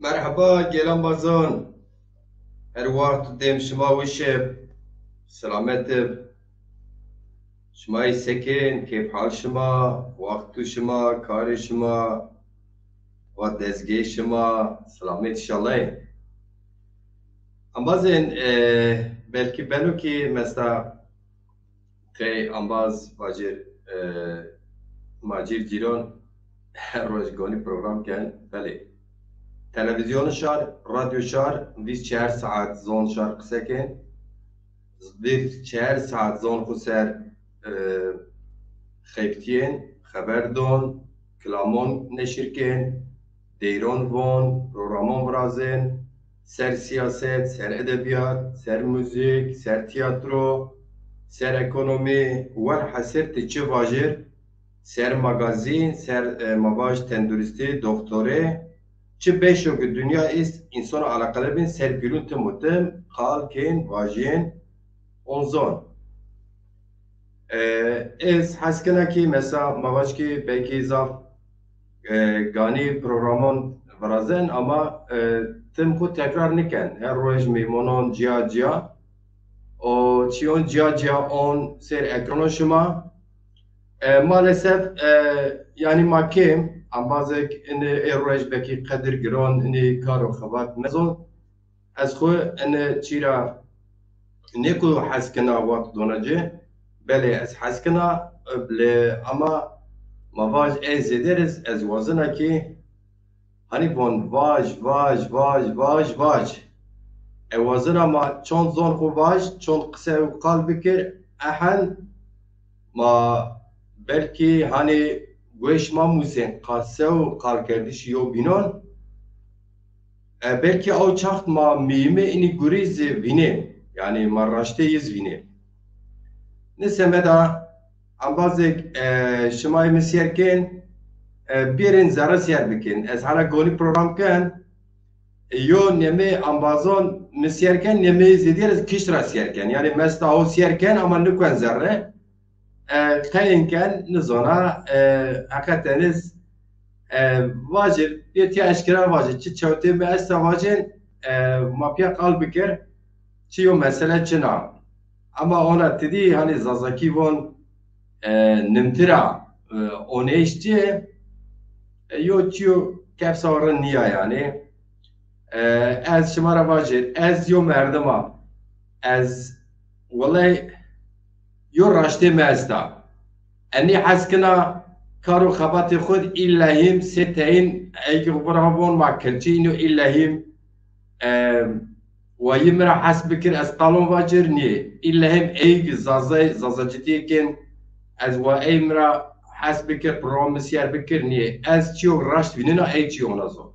مرحبا گیلان بازان هر وقت دیم شما وشه سلامت شما سکن کیف حال شما وقت شما کار شما و دزگی شما سلامت انشالله انبازین بلکه بلو که مثلا تی انباز واجر ماجر جیران هر روز گونی پروگرام کن بله تلفزیون شار رادیو شار 24 ساعت زون شار قسه کن 24 ساعت زون خسر خیبتین خبر دون کلامون نشر کن دیرون وون پروگرامون برازن سر سیاست سر ادبیات سر موزیک سر تیاترو سر اکونومی ور حسر تیچه واجر سر مگازین سر مباش تندرستی دکتوره چه بیشو که دنیا است انسان علاقه بین سر بیرون تموتم قال کن واجین اونزون از حس کنه که مثلا مواج که بیکی زاف گانی پروگرامان برازن اما تم خود تکرار نکن هر روز میمونون جیا و چیون جیا اون سر اکران شما maalesef yani makem ambazek in eroj beki qadir giron in karo khabat nazon az xo in chira neko haskana waqt donaje bele az haskana bele ama mavaj ez ederiz az wazna ki hani bon vaj e wazna ma çon zon xo vaj çon qse qalbikir ahan ma belki hani goşma musen kasev karkerdiş yo binon belki o çaht ma mime ini guriz vine yani marraşteyiz vine nese da ambazek şmay mesyerken birin zara ser bikin ez hala goli program kan yo neme ambazon mesyerken neme zederiz kişra serken yani mesta o serken ama nükwen zerre خیلی کن نزانا حقیقتاً واجد یه اشکال واجد چه چوته به است واجد مافیا قلب بکر چیو مثلا چنا اما آن تدی هنی زازاکی وان نمترا اونیشتی یو چیو کف سوارن نیا یعنی از شما را واجد از یو مردما از والله یو راشته مزدا انی حسکنا کارو خبات خود ایلهیم ستین ایک برهون ما کرچی اینو ایلهیم و یمرا حسب بکر از قانون واجر نیه ایلهیم ایک زازجتی کن از و ایمرا حسب بکر پروام سیار بکر نیه از چیو راشت ویننا ای چیو نزو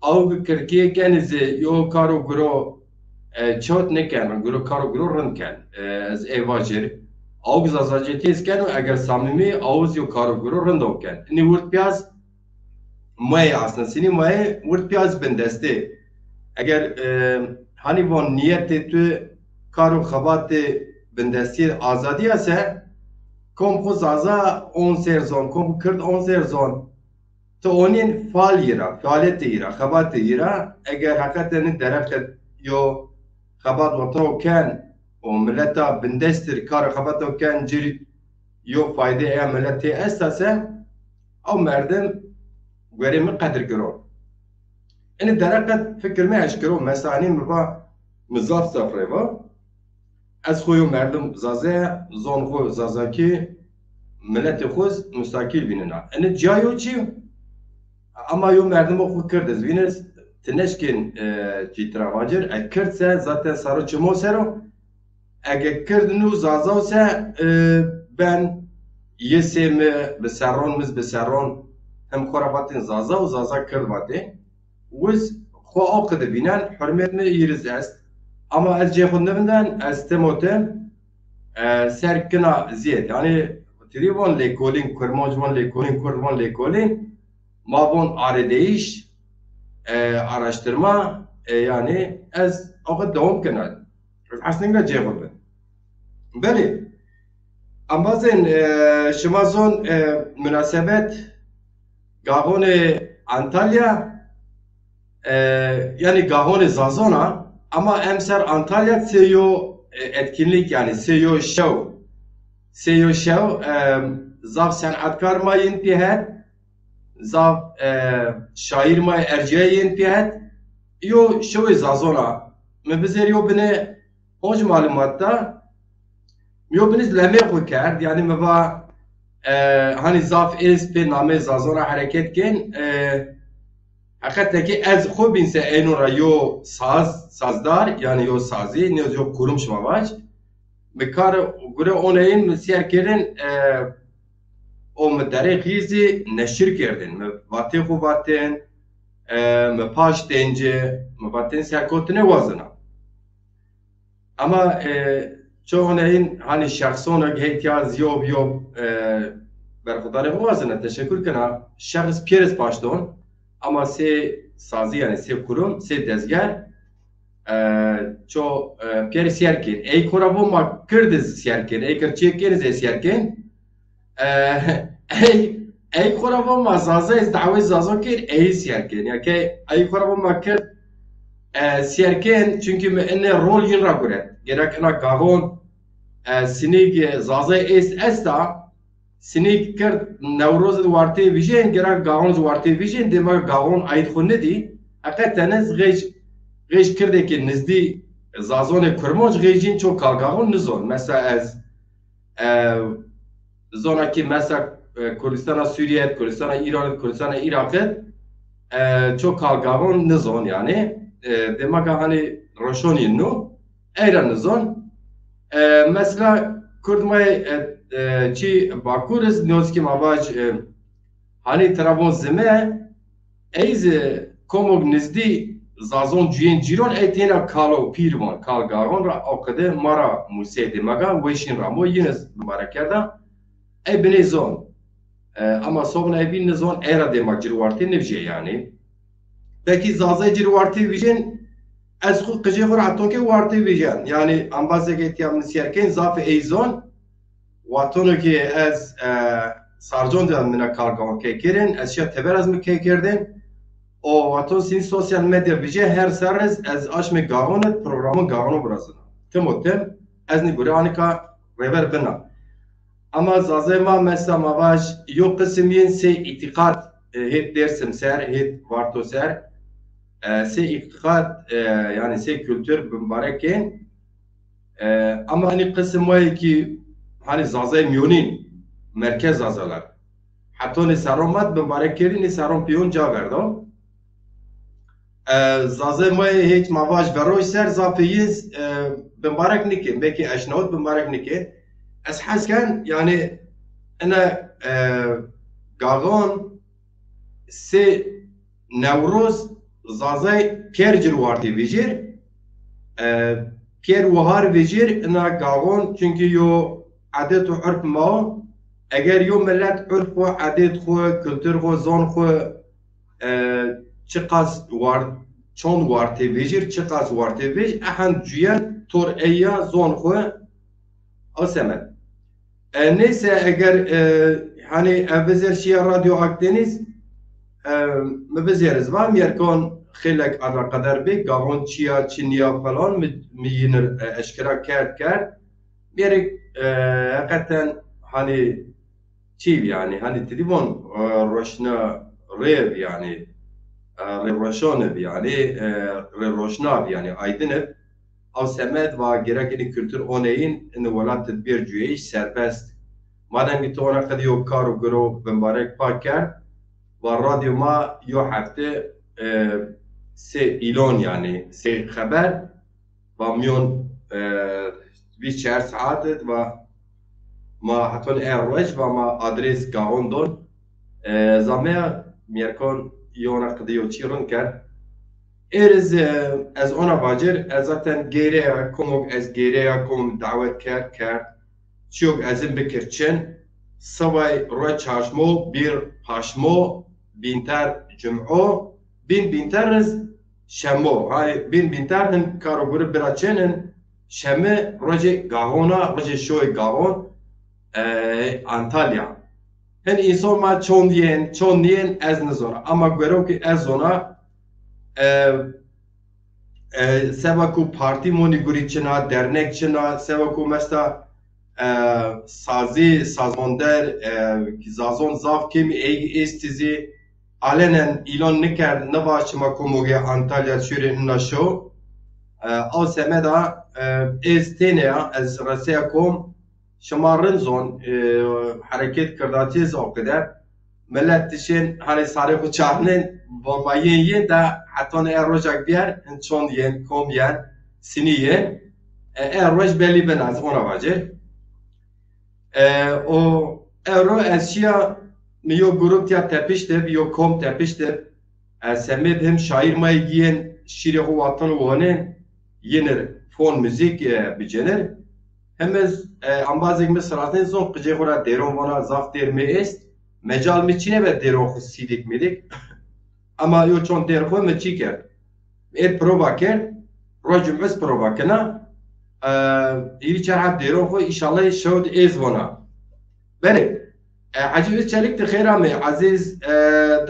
او بکرکیه کنز یو کارو گرو چوت نکن کارو رند کن از ای واجر آوز از آجتیز کن و اگر صمیمی آوز یو کارو رندو کن اینی ورد پیاز مای اصلا سینی مای ورد پیاز بندسته اگر هانی وان نیت تو کارو خبات بندستی آزادی هسته کم خوز آزا اون سرزان کم کرد اون سرزان تو اونین فعالیت ایرا خبات ایرا اگر حقیقت این درخت یو خبات وطاو کن و ملتا بندستر کار خباتو کن جری یو فایده ای ملتی استاسه او مردم گوری من قدر کرو این درقت فکر می اشکرو مثلا این مربا مزاف سفره با از خویو مردم زازه زون خو زازاکی ملت خوز مستقل بیننا این جایو چی اما یو مردم خو کرد از بینست تنشکن جیترا واجر اکرد سه zaten سارو چمو سرو اگه کردنو زازاو سه ben yesemi بسرون هم خرافاتين زازا كردواتي وز خو اوقد بينان حرمتنا يرز است اما از جي خود نبندن از تموتم سركنا زيت يعني تريبون ليكولين كرماجوان ليكولين ما بون آردهيش araştırma yani az اوقات دوام کنند اصلا جه خود بله اما زين شما زون مناسبت گاهون انتالیا yani gahon zazona ama emser Antalya seyo etkinlik yani seyo şev zav senatkar mayın pihet zav şair may erciye pihet yo şev zazona me bizer yo bine hoş malumatta yo biniz leme xwe kerd yani me va hani zaf ez pe name zazona hareket ken hakikaten ez xwe bin se enora yo sazdar yani yo sazî ne yo kurum şmavaç bikar gure oneyin siyer kirin o me derê xîzî neşir kirdin me vatê xwe vatin me paş dence me vatin serkotine wazina ama çoğuneyin hani şahsona gehtiya ziyob berxudarê wazina teşekkür kina şahs piyes paşdon ama se sazî yani se kurum se dezger ço piyes siyerkin ey korabo ma kirdiz siyerkin ey kirçiyekiniz ey siyerkin ey korabo ma zaza ez davet zaza kir ey siyerkin ya ki ey korabo ma kir siyerkin çünkü me enne rol yin ra guret gerekina gavon sinig zaza esta sinig kir Newroz wartê vijên gerek gavon wartê vijên dema gavon ayet xwe nedî hakikaten ez gêj kirdekê nizdî zazonê kurmanc gêjîn çok kalgavon nizon mesela ez zonakî mesela Kurdistana Sûriye Kurdistana İran Kurdistana Irak'ı çok kalgavon nizon yani dema hani roşonî nu eyra nizon mesela Kurdmay çi bakuriz nozki mavac hani Trabzon zime eyz komog nizdi zazon cüyen ciron etena kalo pirvan kalgaron ra akade mara musede maga weşin ramo yines mübarekerda ey bine zon ama sobna ey bin zon era de macirwarti nevje yani peki zaza cirwarti vijen ez xu qije xur hatonke warti vijen yani ambaze getiyam siyerken zafe ey zon واتونو که از سرجان دادم من کارگاه که کردن از شب تبر از می کردن و واتون سین سوسیال مدیا بیچه هر سرز از آش می گاهونت پروگرام گاهونو برازن تموتم از نبوده آنکا ریور بنا اما زازه ما مثلا مواج یو قسمین سه اعتقاد هیت درسم سر هیت وارتو سر سه اعتقاد yani سه kültür mübarekken ama hani قسم وای ki hani zazay miyonin merkez zazalar. Hatta ne saromat mübarek keri ne sarom piyon caverdo. Zazay may hiç mavaj veroy ser zafiyiz mübarek nike. Belki eşnaut mübarek nike. Es hasken yani ana gagan se Newroz zazay pier cirwarti vijir. Pier wahar vijir ana gagan çünkü yo عادت و عرف ما اگر یو ملت عرف و عادت خو کلتور خو زان خو چقاس وار چون وارتی ویجر چقاس وارتی ویج اهن جویان تور ایا زان خو اسمت neyse eğer hani evvel şey radyo Akdeniz mebezeriz var yerkon خلق ana kadar bir gavon çiya çiniya falan mi yine eşkira kert bir hakikaten hani çiv yani hani telefon roşna rev yani revoşonev yani revoşnav yani aydınıv av semed ve gerekli kültür oneyin in velat tedbir cüyeş serbest madem ki tona kad yok karu gro mübarek paker ve radyo ma yo hafte se ilon yani se haber ve milyon 24 ساعت و ما حتون ایروج و ما آدرس گاوندون زمیا میرکن یونا قدیو چیرون کرد از اونا باجر ازتن گیره کموگ از گیره کم دعوت کرد چیوگ ازم بکرچن سوای روی چاشمو بیر پاشمو بینتر جمعو بینتر از شمو های بینتر هم کارو گره براچنن شمه روزی گاهونا روزی شوی گاهون Antalya. Hen insan ma çon diyen az nizora ama görüyorum ki az ona Sevaku parti moniguri çina, dernek çina, sevaku mesela sazı, sazonder, zazon zaf kimi estizi alenen ilan nikar navaşıma komuge Antalya şurin naşo او سمدا استینیا از رسیا کوم شمارن زون حرکت کرداتی زوقده ملت تشین هنی ساری خو چارنن بابایین یه دا حتی نه روزک بیار چون ین کوم ین سینی ین روز بلی بناز اونا واجه o euro eşya miyo grup ya tepişte miyo kom tepişte semed hem şair maygiyen şiiri o vatan oğanen yenir fon müzik bicenir hemez ambazek mi sıratın son kıcı kura deron vana zaf derme est mecal mi çine ve deron sidik midik ama yo çon deron mi çiker prova ker rojumuz prova kena iyi çarap deron inşallah şod ez vana beni عجیب چلیک تخیرا می عزیز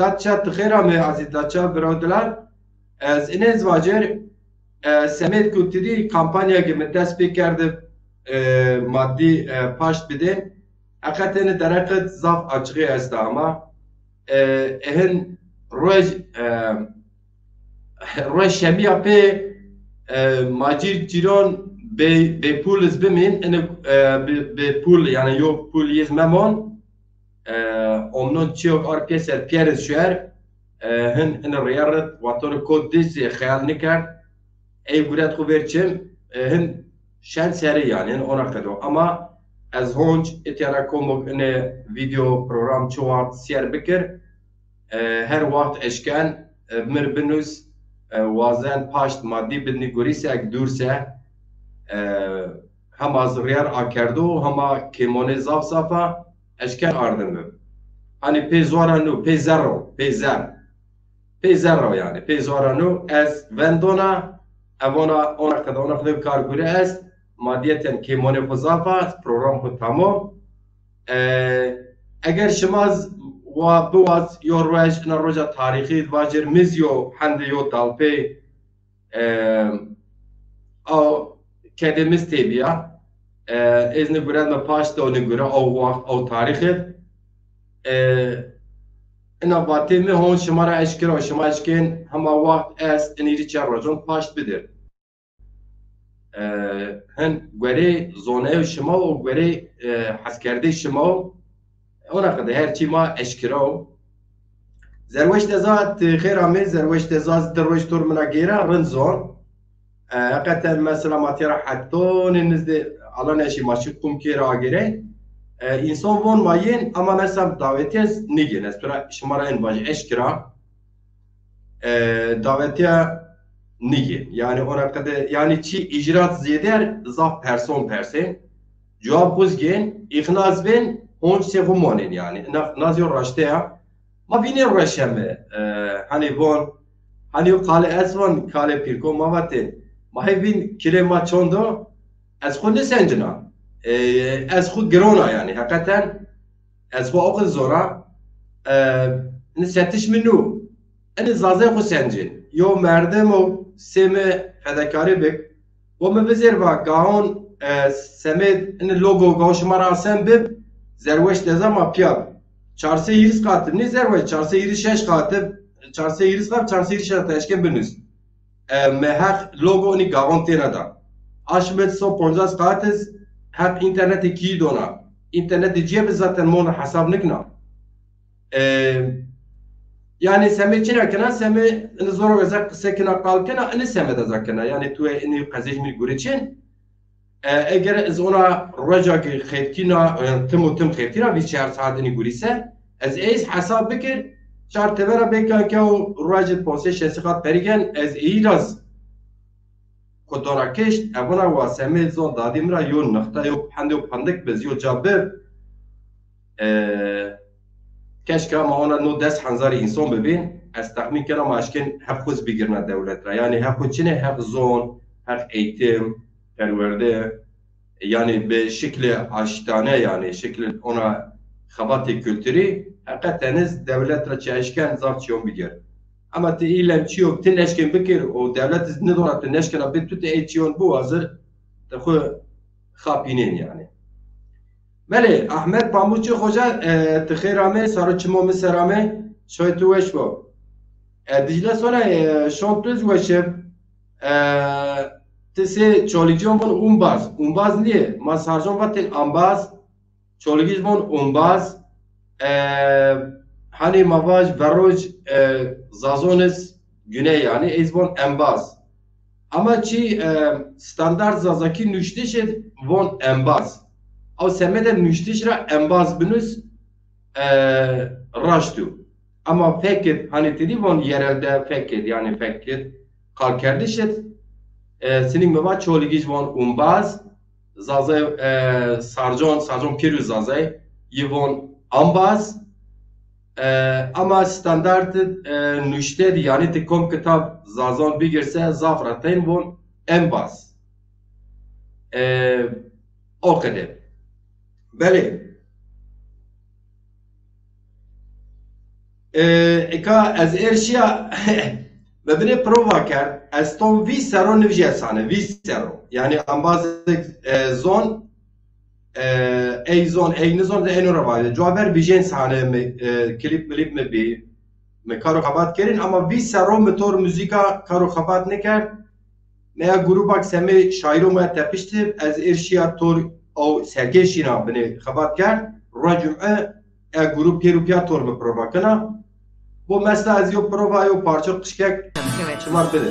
دادچا تخیرا می عزیز دادچا برادرlar از این ازواجر سمت کتیدی kampanya gibi dest bekerdi maddi paşt bide hakikaten deraket zaf açığı est ama ehin roj şemiya pe macir ciron be pul izbimin be pul yani yok pul yezmemon omnon çiyok arkadaşlar Pierre Şuer hin riyaret vatonu kod dizi khayal nikar ey gurat kuverçim hin şen seri yani ona kadar ama az honç etiyara komok ne video program çoğalt siyer bikir her vakt eşken mir binus wazen paşt maddi bidni gurisi ek durse hem az riyar akardo hama kemone zaf zafa eşken ardını. Hani pezoranu, pezero, pezero yani pezoranu ez vendona evona ona kadar ona kadar kargure ez madiyeten kemone kuzafa program ku tamam. Eğer şimaz ve buaz yorvaj na roja tarihi vajir mizyo hande yo dalpe o kedemiz tebiya izni gurad paşta onu göre o tarihi ina batemi hon şımara eşkira şıma eşkin hama vakt es iniri çarrajon paşt bidir hen göre zone şıma o göre haskerde şıma ona kadar her çima eşkira zerveş tezat khirame zerveş tezat derveş turmuna gira rınzon hakikaten mesela matera hatton inizde alan eşi maşık kum kira gire insan von mayin ama mesela davetiye nigin espera şımara en bacı eşkira davetiye nigin yani ona kadar yani çi icraat ziyeder zaf person persen cevap kuzgin iknaz ben on sevumonin yani nazıyor raşteya ma bine raşeme hani von hani kale esvan kale pirko mavatin ma hevin kilema çondo az khud nesendina از خود گرونه yani hakikaten az خود اوقات زورا نسيتش منو انا زازه خو سنجين يو مردم و سم فداكاري بك وما بزير با قاون سمد ان لوگو گوش مرا سم بب زروش دزما پیاب 420 قاتب ne zerve 426 قاتب 420 قاتب 426 teşken benüz mehak logo ni gavon tenada aşmet so 50 قاتز hep interneti ki dona. İnterneti cebe zaten mona hesap nikna. Yani semi çinakena semi zor olacak sekina kalkena ne semi de zakena. Yani tu eni kazejmi gureçin. Eğer az ona raja ki khaytina tim khaytina bir çar saatini gurise az ez hesap bikir çar tevera bekan ki o raja ponse şesikat perigen az iraz Kotorakeş, evona ve semel zon dadimra yon nokta yok hande yok handik bez yo cabir keşke ama ona no des hanzari insan bebin az tahmin kenam aşkin hep kuz bigirna devletra yani hep kuçine hep zon hep eğitim perverde yani be şekli aştane yani şekli ona xabatı kültürü hakikaten devletra çalışken zaf çiyon bigir ama te ilem çiyok te neşken bikir o devlet ne dolar te neşken abi tu te eçiyon bu hazır te xu xapinin yani. Mele Ahmet Pamuçu Hoca te xirame sarı çimo meserame şoy tu weş bu. Dicle sonra şontöz weşib tese çoligion bon umbaz niye? Masarjon vatel ambaz çoligiz bon umbaz hani mavaj veroj zazones güney yani ezbon embaz. Ama çi standart zazaki nüştişet von embaz. Av semede nüştişra embaz binüs raştu. Ama fekit hani dedi von yerelde fekit yani fekit kalkerdişet senin meva çoligiz von umbaz zazay sarjon pirü zazay yivon ambaz ama standart nüşted yani tekom kitap zazon bigirse zafraten von embaz o kadar. Beli eka az erşia bebine prova kar az tom vi sero nivje sane vi sero yani ambaz zon ey zon ey nizon de eno ravayde cevabler vijen sane klip me bi me karo khabat kerin ama vi sero motor müzika karo khabat nekar meya grubak seme şairo me tepiştir az erşia tor o sergeşina bine khabat kar racum'a grup perupya tor me prova kana bu mesela az yok prova yok parça kışkek şımar bile.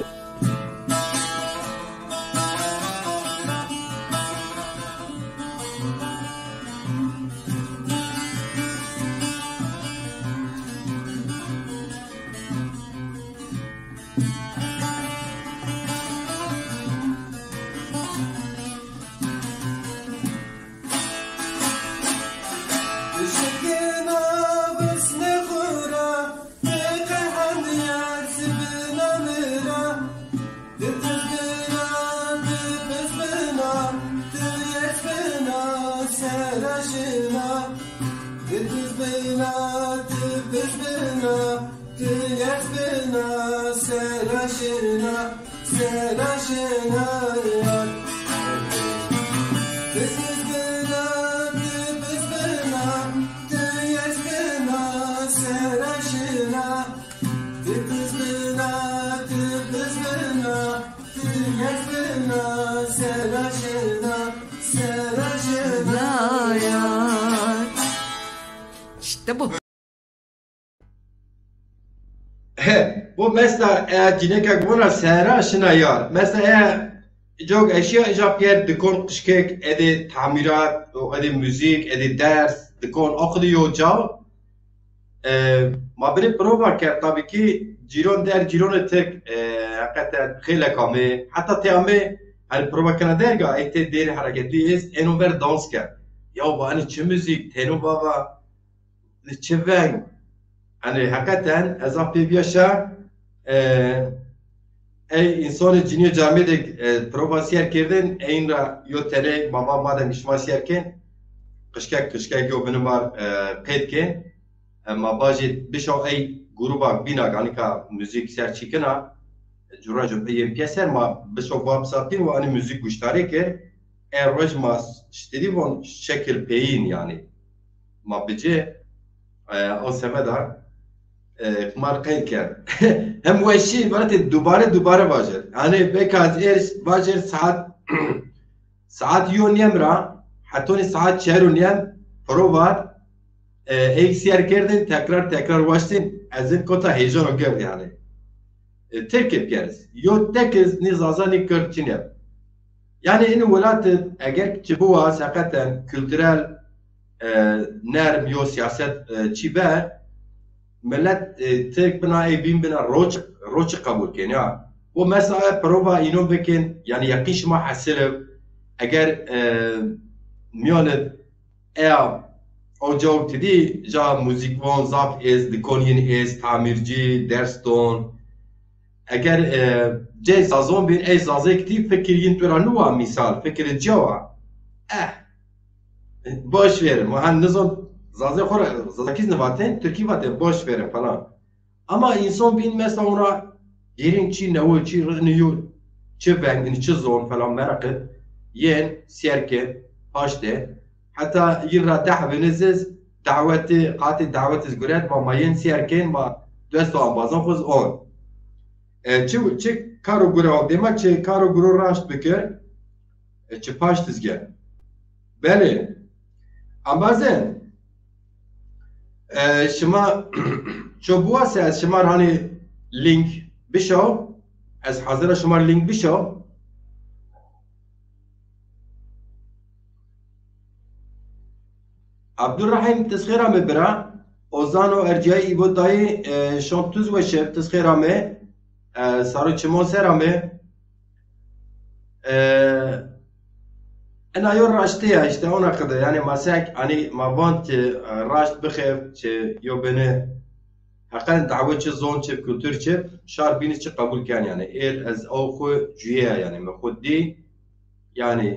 İşte bu. Bu mesela eğer cineka buna sera şuna yar. Mesela eğer çok eşya icap yer dikon kışkek ede tamirat, ede müzik, ede ders, dikon okuyor cav. Ma beni prova kar tabii ki ciron der ciron tek hakikaten khile kame hatta teame hani prova kana derga ete der hareketliyiz en ver dans kar. Ya bu hani çi müzik tenu baba çiven hani hakikaten azap yaşa ey insanı cini camide prova siyer kerdin en ra yotene baba madem işma siyerken kışkak yo benim var qeydken ama bajet bişo ey gruba bina ganika müzik serçikina jurajum ey piyeser ma bişo bab sapin ve ani müzik guştare ke eroj mas ştedi von şekil peyin yani ma bece o semeda kmar qeyd kar hem weşi barat dubare bajer yani bekaz bajer saat yonyemra hatoni saat 4 yonyem prova एक सियार कर दें tekrar başlayın azin kota heyecan o gör yani tek yapıyoruz yo tekiz nizazani kırçınıyor yani in velat eğer ki bu hakikaten kültürel nerm yo siyaset çibe millet tek bina bin bina roç kabul ken ya bu mesela prova ino bekin yani yakın şma hasıl eğer miyanet o çok dedi, ja müzik van zaf ez, dikonyen ez, tamirci, derston. Eğer ce sazon bin ez zazekti fikiryin tura nuva misal, fikir ceva. Boş verin, muhan nizam zazek khora, zazekiz nevaten, Türkiye vaten boş verin falan. Ama insan bin mesela ona yerin çi ne çi rınıyor çi vengini çi zon falan merak et yen serke haşte hatta yira tahviniziz daveti qati davetiz guret ma yen serken ma dösto ambazan khoz on çi karo gure al demek çi karo gure raşt bikir çi paş dizge beli ambazen şima çubuğa ses şimar hani link bişo از حاضر شمار لینک بشو عبدالرحیم تسخیرا مبرا اوزان و ارجای ایبو دای شانتوز و شب تسخیرا می سارو چمون سرا می انا یور راشته اشته اونا قده یعنی مساک یعنی ما وانت راشت بخیف چه یو بنه حقا دعوه چه زون چه کلتور چه شار بینی چه قبول کن یعنی ایر از او خو جویه یعنی من خود دی یعنی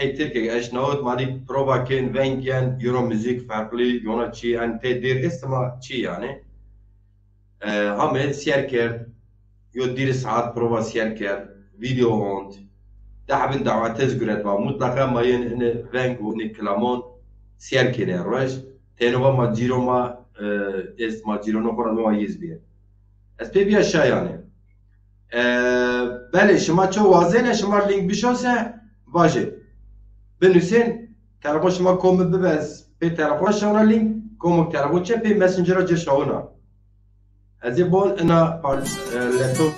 ای ترکه اش نهود مالی پروبا کن ونگین یورو موزیک فرقلی یونا چی انت دیر استما چی یعنی همه سیر کرد یو دیر ساعت پروبا سیر کرد ویدیو هوند دعوین دعوت تزگرد و مطلقا ما ین ونگ و نکلامون سیر کنه روش تنوبا ما جیرو ما است ما جیرانو خورد ما یز بیه از پی بیا شایانه بله شما چه واضحه شما لینک بشوسه واجه بنویسین تلفن شما کوم ببز پی تلفن شما لینک کوم تلفن چه پی مسنجر جه شاونا از این بول انا لپتوپ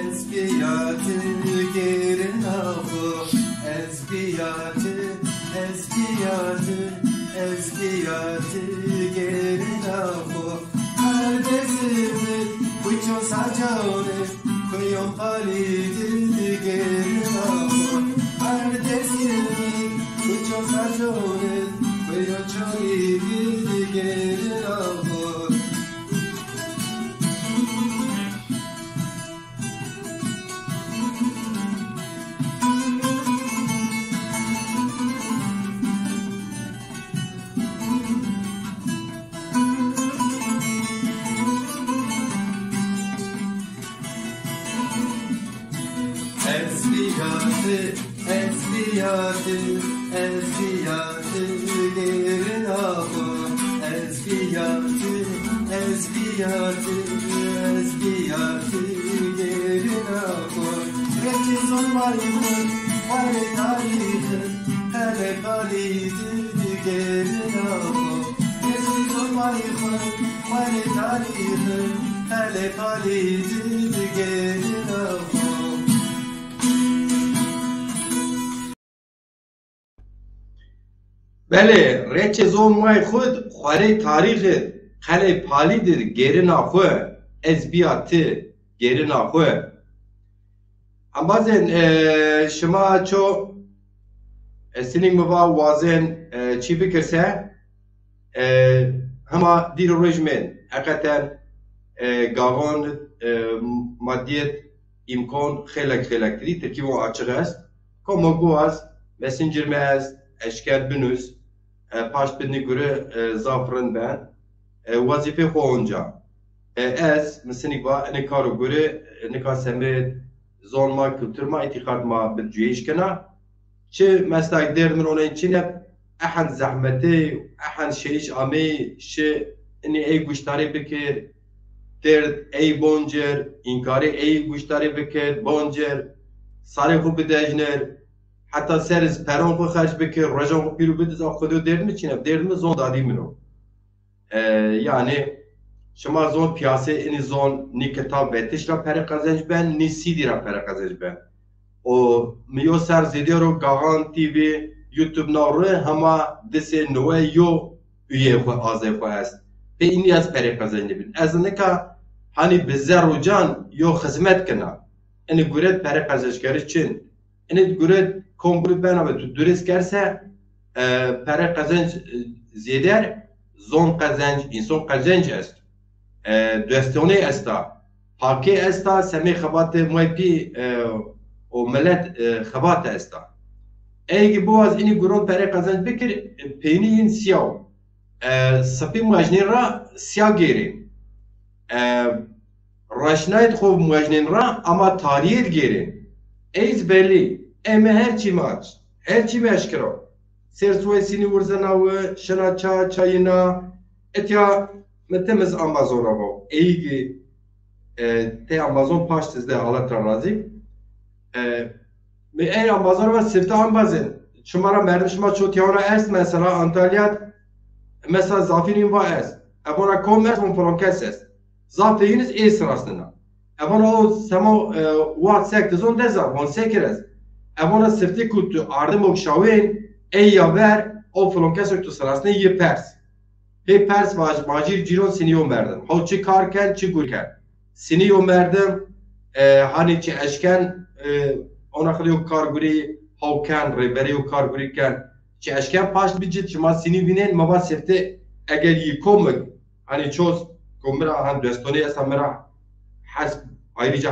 Espiyatı gerin ahu Espiyatı gerin ahu Kardesimi kuço sacavne Kuyon palidi gerin ahu Kardesimi kuço sacavne Kuyon chalidi gerin ahu Ezbiyatı gerin ahu Ezbiyatı gerin ahu Reçiz olmayın Hale tarihi Hele palidi gerin ahu Reçiz olmayın Hale tarihi Hele palidi gerin ahu بله ریچ زون مای خود خواره تاریخ خله پالیدر گرین آخوه از بیاتی گرین آخوه اما بازن شما چو سنینگ مبا وازن چی بکرسه هما دیر رجمن حقیقتا گاوان مادیت امکان خیلک تری ترکیب و آچه است که مگو است مسنجر می است اشکال بنوز پاش بدنی گره زافرن بن وظیفه خوانجا از مثلا با نکارو گره نکاسمه زون ما کلتور ما اعتقاد ما بدجویش کنه چه مسلک درد من اونین چی نب احن زحمته احن شیش آمی شه اینی ای گوشتاری بکر درد ای بونجر اینکاری ای گوشتاری بکر بونجر ساری خوب بدجنر حتی سرز پران خو خرج بکر رجان خو پیرو بدز آخودو درد میچینم درد می زون دادی منو یعنی شما زون پیاسه اینی زون نی کتاب بهتش را پر قزنج بن نی سیدی را پر قزنج بن و میو سر زیدی رو گاهان تیوی یوتیوب ناروه همه دسه نوه یو üye خو آزه خو هست به اینی از پر قزنج بین از نکا hani bizler ucan yo hizmet kına. Yani güret per qazançları için. Yani güret کنگروت بنا تو درست کرسه پره قزنج زیدر زون قزنج انسان قزنج است دستونه استا پاکی استا سمی خبات موی پی و ملت خبات استا ایگی بواز اینی گرون پره قزنج بکر پینی این سیاو سپی مواجنین را سیاه گیرین راشنایت خوب مواجنین را اما تاریخ گیرین ایز بلی ام هرچی ماچ هرچی مشکرو سرسوی سینی ورزنا و شنا چاینا اتیا متمز آمازون رو ایگی تی آمازون پاشت از ده حالت را رازی می ای آمازون رو سفته هم بازن شما را مردم شما چوتیان را است مثلا انتالیات مثلا زافین و است ابونا کم است و فرانکس است زافینز ایس راستنا ابونا او سما وات سکت زون دزا وان سکر است ابونا سفته کود آردم و شاوین ای یاور او فرانکس تو سراسنه یه پرس هی پرس واجیر جیرون سینیو مردم ها چه کار کن چه گور کن سینیو مردم هانی چه اشکن اونا خلیو کارگوری ها کن ریبری و کارگوری کن چه اشکن پاشت بیجید شما سینی بینین ما با سفته اگر یه کمک هانی چوز کمرا هم دستانی اصلا مرا حسب ایریجا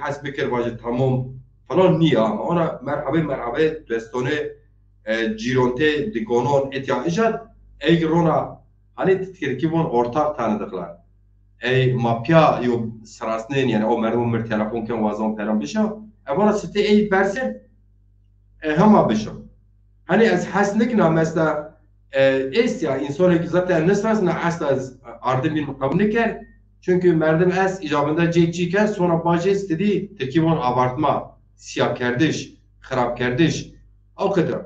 حسب بکر واجد تمام فلان نیا اونا مرحبا دستانی جیرونته دیگونون اتیا ایجاد ای رونا هنی تذکر کی بون ortak tanıdıklar. Ey mafya yo sırasnen yani o merdum bir telefon kan vazon peram bişa. Evana site ey persen hama bişa. Hani az hasnek na mesela ya insan ki zaten nesrasna asla ardım mukabne ker. Çünkü merdum as icabında cekçi ker sonra baje istedi tekibon abartma siyah kardeş, kharap kardeş o kadar.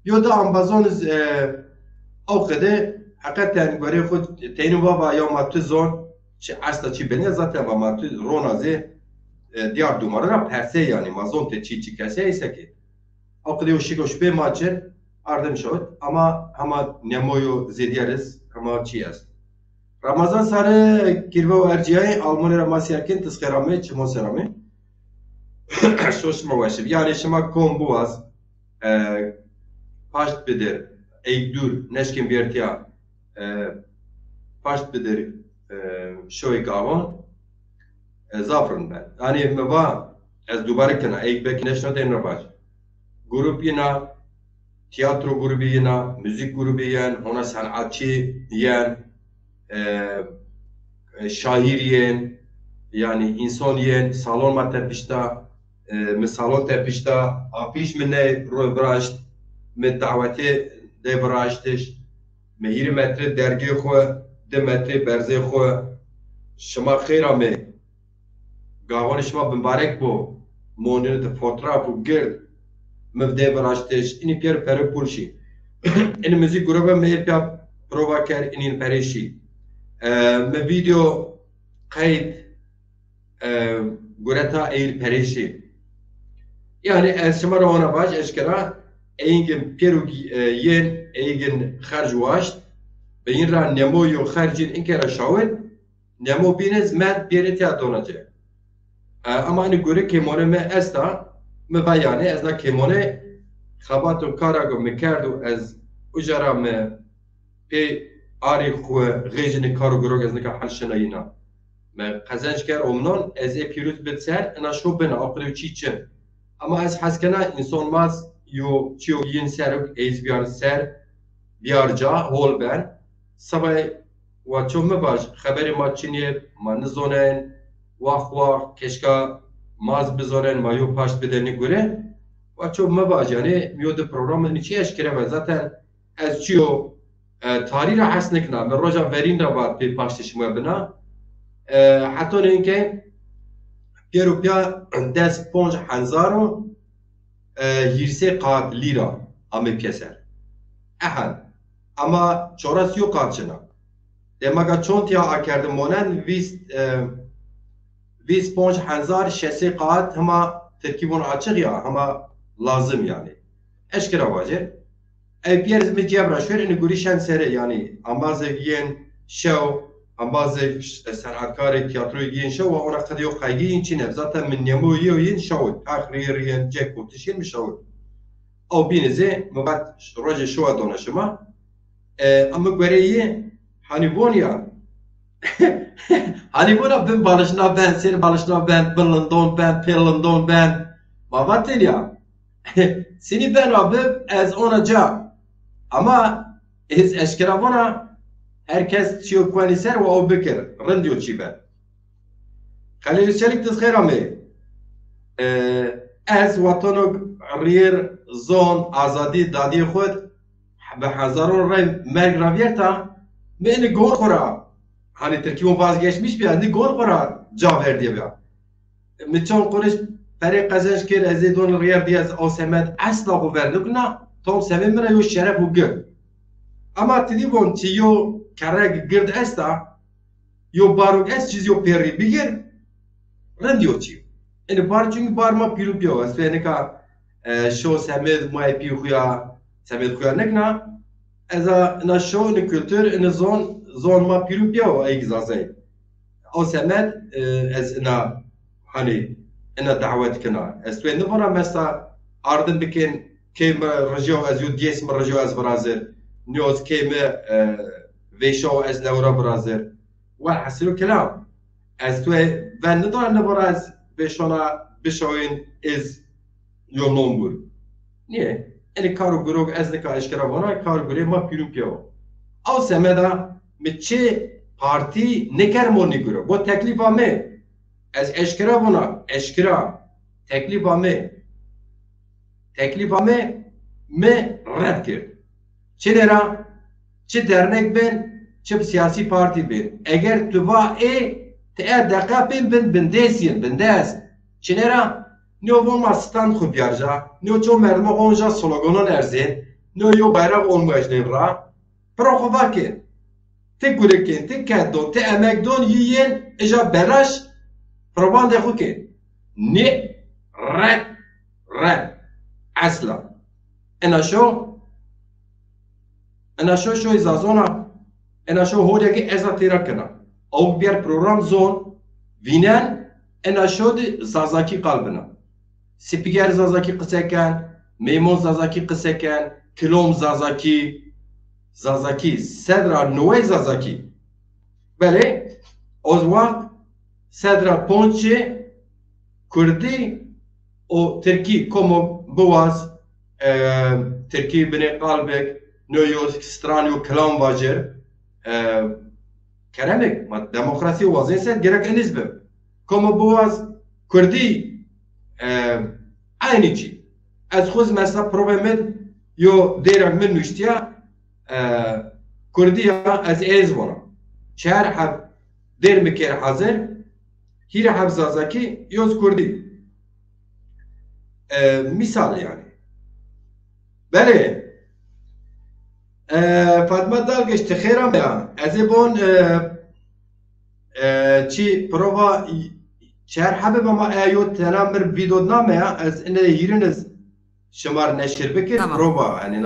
Yo da ambazonuz او خده حقیقتا برای خود تینو بابا یا ما تو زون چه اصلا چی بنی ذاته و ما تو رونازه دیار دوماره را پرسه یعنی ما زون ته چی کسی ایسه که او خده وشیگوش به ماچر اردم شد اما نمویو زیدیارز اما چی است رمضان ساره کیرو و ارجیای آلمانی را ما سیرکن تسخیرامه چه مو سرامه شوش مواشب یعنی شما کن بواز پاشت بدر ای دور نشکن بیرتیا پاشت بدر شوی گاوان زافرن بند یعنی مبا از دوباره کنه ای بک نشنات این رو باش گروپ ینا تیاترو گروپی ینا موزیک گروپی ین اونا صنعتچی ین شاعر ین yani insan yen salon ma tepişta me salon tepişta afiş mene robraşt me daveti devraştiş me 20 metre dergi xo 2 metre berze xo şma xira me gavan şma mübarek bu monine de fotoğrafı gir me devraştiş ini pier pere pulşi in müzik grubu me pia provoker in pereşi me video kayıt گورتا ایل پریشی یعنی از شما رو آن باش اشکرا اینگن پیروگی ین اینگن خرج واشت به این را نمو یو خرجین این که را شاول نمو بینز من بیرتی ادوناجه اما این گوره کمونه من استا من بیانه از نا کمونه خباتو کاراگو میکردو از اجارا من پی آری خو غیجن کارو گروگ از نکا حل شنایینا من قزنج کر امنان از پیروز بتسر انا شو بنا آقلو چی چن اما از حس کنه انسان ماز یو چیو ین سرک ایز بیار سر بیار جا هول بن سبای و چون مباش خبری ما چینیه ما نزونن واخ کشکا ماز بزونن ما یو پاشت بدنی گوره و چون مباش یعنی میود پروگرام نیچی اشکره و zaten از چیو تاری را حس نکنه من روزا ورین را باید پی پاشتش ما بنا حتی اینکه پیرو پیا دست 5000 یرسه قاد لیرا امی پیسر احد اما چوراسیو قادشنا دماغا چون تیا آکرده مونن 25000 شسه قاد هما ترکیبون açık ya هما lazım yani eşkira vacir ای پیرز می جبرا شور این گوریشن سره یعنی امازه گین شو هم bazı sanatkarı tiyatroyu giyin şov ve ona kadar yok kaygıyın çine zaten min nemu yiyin şov akhiriyen jackpot işin mi şov o binize mubat roje şova donaşıma ama göreyi hani bonya hani buna ben balışına ben seni balışına ben Berlindon ben Perlindon ben babatel ya seni ben abi az onaca ama ez eşkera buna herkes çiyo kwaniser ve o bekir rendiyo çibe Khalil Çelik tezkhir ami az vatanok riyir zon azadi dadi khud be hazaron ray mergraviyerta beni gol khora hani Türkiye vazgeçmiş bir andi gol khora cevap verdi ya miçon konuş peri kazanç kir ezidon riyir diyaz o semet asla guvernukna tom sememre yo şeref u gö ama tidibon çi yo karag gird esta yo baruk es çiz yo peri bigir rendiyo çi yani bar çünkü barma pirup yo asfene ka şo semed may pi xuya semed xuya nekna eza na şo ne kültür ne zon ma pirup yo ay gizazay o semed ez na hani ena davet kana asfene bana mesela ardın bikin kem rajo az yo dies rajo az brazil نيوز كيما فيشو از نورا برازيل والحسلو كلام از تو فان ندور نبراز فيشونا بشوين از يوم نومبر نيه اني كارو جروج از نكا اشكرا وانا كارو جري ما بيرم بيو او سمدا متشي بارتي نكرموني جرو بو تكليفا مي از اشكرا وانا اشكرا تكليفا مي رد کرد چه نرا چه درنک بین چه سیاسی پارتی بین اگر تو با te daqqa pên bindêsiyên bindes çinêra nîyo voma stand xwe biyarja nîyo ço merma onja sloganan erzên nîyo yo bayrak olmajnên ra pira xwe vakê te gurekên te ketdon te emekdon yiyên îja belaş probandê xwe kê nê red esla ena şo şoy zazona ena şo hodekê eza têra kina ew biyer program zon vînen ena şo di zazakî qalbina spiker zazakî qiseken mêmon zazakî qiseken kilom zazakî sedra nûwey zazakî belê ozwaq sedra ponçê kurdî û tirkî komo biwaz tirkî binê qalbek nûyo stranî û kilam vajir keremek demokrasi wazê ser gerek eniz bim komo biwaz kurdî aynî çî ez xwez mesela provê min yo dêrek min nûştiya kurdî ya ez êz vana çar hev dêr mikêr hezir hîre hev zazakî yoz kurdî misal yani belê Fatma dalgeç te xêram ya ez ê bon çi prova çer hebib ama eyo tena mir vîdeo name ya ez ine hîriniz şimar neşir bikir prova yani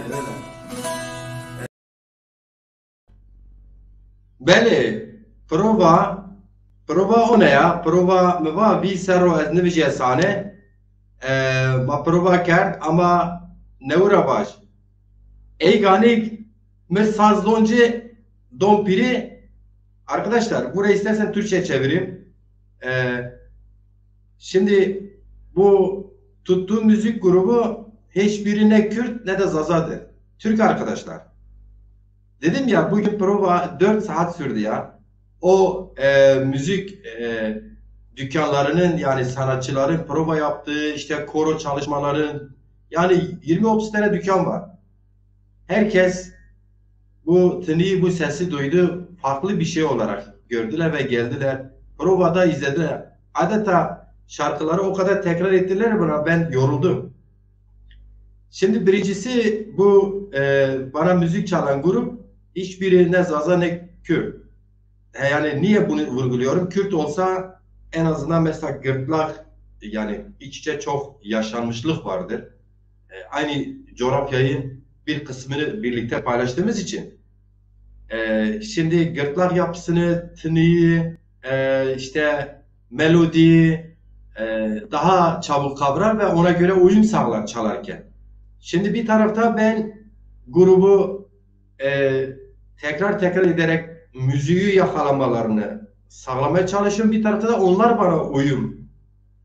öyle. Beli, prova o ne ya? Prova mı var? Bir sero ez nivije sahne. Ma prova kerd ama ne uğra baş. Ey ganik mi sazloncu dompiri. Arkadaşlar burayı istersen Türkçe çevireyim. Şimdi bu tuttuğum müzik grubu hiçbiri ne Kürt ne de Zazadır. Türk arkadaşlar. Dedim ya bugün prova 4 saat sürdü ya. O müzik dükkanlarının yani sanatçıların prova yaptığı işte koro çalışmaların yani 20-30 tane dükkan var. Herkes bu tınıyı bu sesi duydu farklı bir şey olarak gördüler ve geldiler. Provada izlediler. Adeta şarkıları o kadar tekrar ettiler bana ben yoruldum. Şimdi birincisi bu bana müzik çalan grup hiçbiri ne Zaza ne Kürt. Yani niye bunu vurguluyorum? Kürt olsa en azından mesela gırtlak yani iç içe çok yaşanmışlık vardır. Aynı coğrafyayı bir kısmını birlikte paylaştığımız için. Şimdi gırtlak yapısını, tınıyı, işte melodiyi daha çabuk kavrar ve ona göre uyum sağlar çalarken. Şimdi bir tarafta ben grubu tekrar ederek müziği yakalamalarını sağlamaya çalışıyorum. Bir tarafta da onlar bana uyum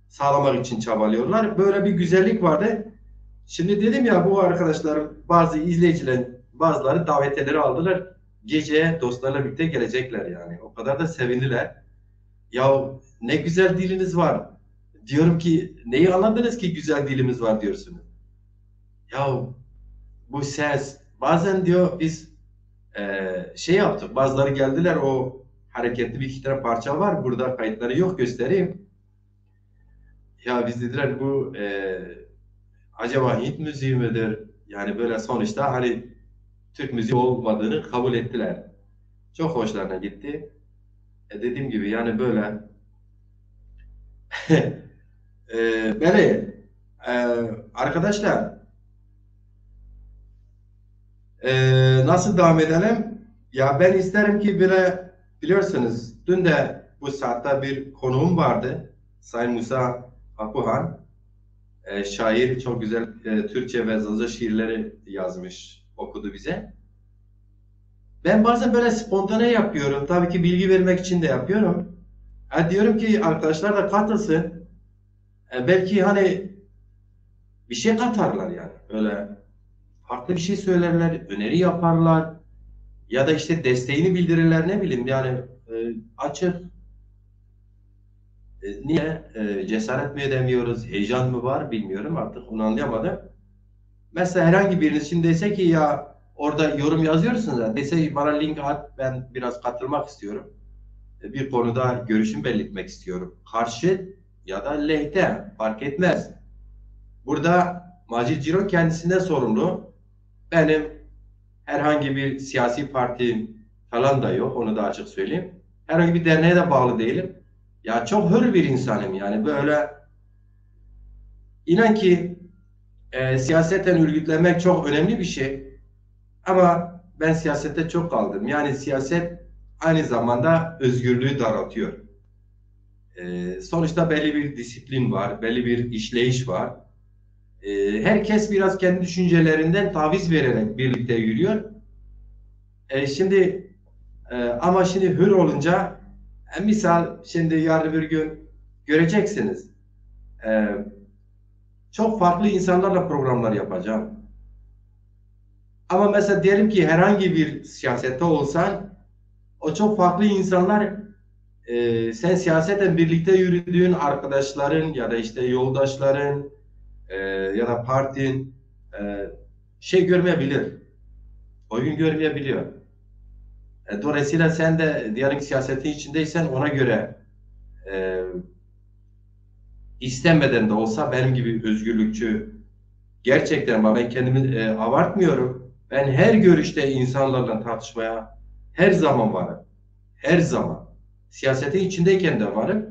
sağlamak için çabalıyorlar. Böyle bir güzellik vardı. Şimdi dedim ya bu arkadaşlar bazı izleyiciler bazıları davetiyeleri aldılar. Geceye dostlarla birlikte gelecekler yani. O kadar da sevindiler. Ya ne güzel diliniz var. Diyorum ki neyi anladınız ki güzel dilimiz var diyorsunuz. Ya bu ses bazen diyor biz şey yaptık. Bazıları geldiler o hareketli bir iki tane parça var. Burada kayıtları yok göstereyim. Ya biz dediler bu acaba Hint müziği midir? Yani böyle sonuçta hani Türk müziği olmadığını kabul ettiler. Çok hoşlarına gitti. Dediğim gibi yani böyle böyle arkadaşlar nasıl devam edelim? Ya ben isterim ki böyle biliyorsunuz dün de bu saatte bir konuğum vardı. Sayın Musa Akuhan. Şair çok güzel Türkçe ve Zaza şiirleri yazmış, okudu bize. Ben bazen böyle spontane yapıyorum. Tabii ki bilgi vermek için de yapıyorum. Diyorum ki arkadaşlar da katılsın. Belki hani bir şey katarlar yani. Öyle farklı bir şey söylerler, öneri yaparlar. Ya da işte desteğini bildirirler ne bileyim yani açık. Niye? Cesaret mi edemiyoruz, heyecan mı var bilmiyorum artık onu anlayamadım. Mesela herhangi biriniz şimdi dese ki ya orada yorum yazıyorsunuz ya dese bana link at ben biraz katılmak istiyorum. Bir konuda görüşümü belirtmek istiyorum. Karşı ya da lehte fark etmez. Burada Macit Ciro kendisinden sorumlu. Benim herhangi bir siyasi partim falan da yok onu da açık söyleyeyim. Herhangi bir derneğe de bağlı değilim. Ya çok hür bir insanım yani böyle inan ki siyaseten örgütlenmek çok önemli bir şey. Ama ben siyasette çok kaldım. Yani siyaset aynı zamanda özgürlüğü daraltıyor. Sonuçta belli bir disiplin var, belli bir işleyiş var. Herkes biraz kendi düşüncelerinden taviz vererek birlikte yürüyor. Şimdi ama şimdi hür olunca misal şimdi yarın bir gün göreceksiniz. Çok farklı insanlarla programlar yapacağım. Ama mesela diyelim ki herhangi bir siyasette olsan o çok farklı insanlar sen siyaseten birlikte yürüdüğün arkadaşların ya da işte yoldaşların ya da partin şey görmeyebilir. Oyun görmeyebiliyor. Dolayısıyla sen de diyelim siyasetin içindeysen ona göre istemeden de olsa benim gibi özgürlükçü gerçekten ama ben kendimi abartmıyorum. Ben her görüşte insanlarla tartışmaya her zaman varım. Her zaman. Siyasetin içindeyken de varım.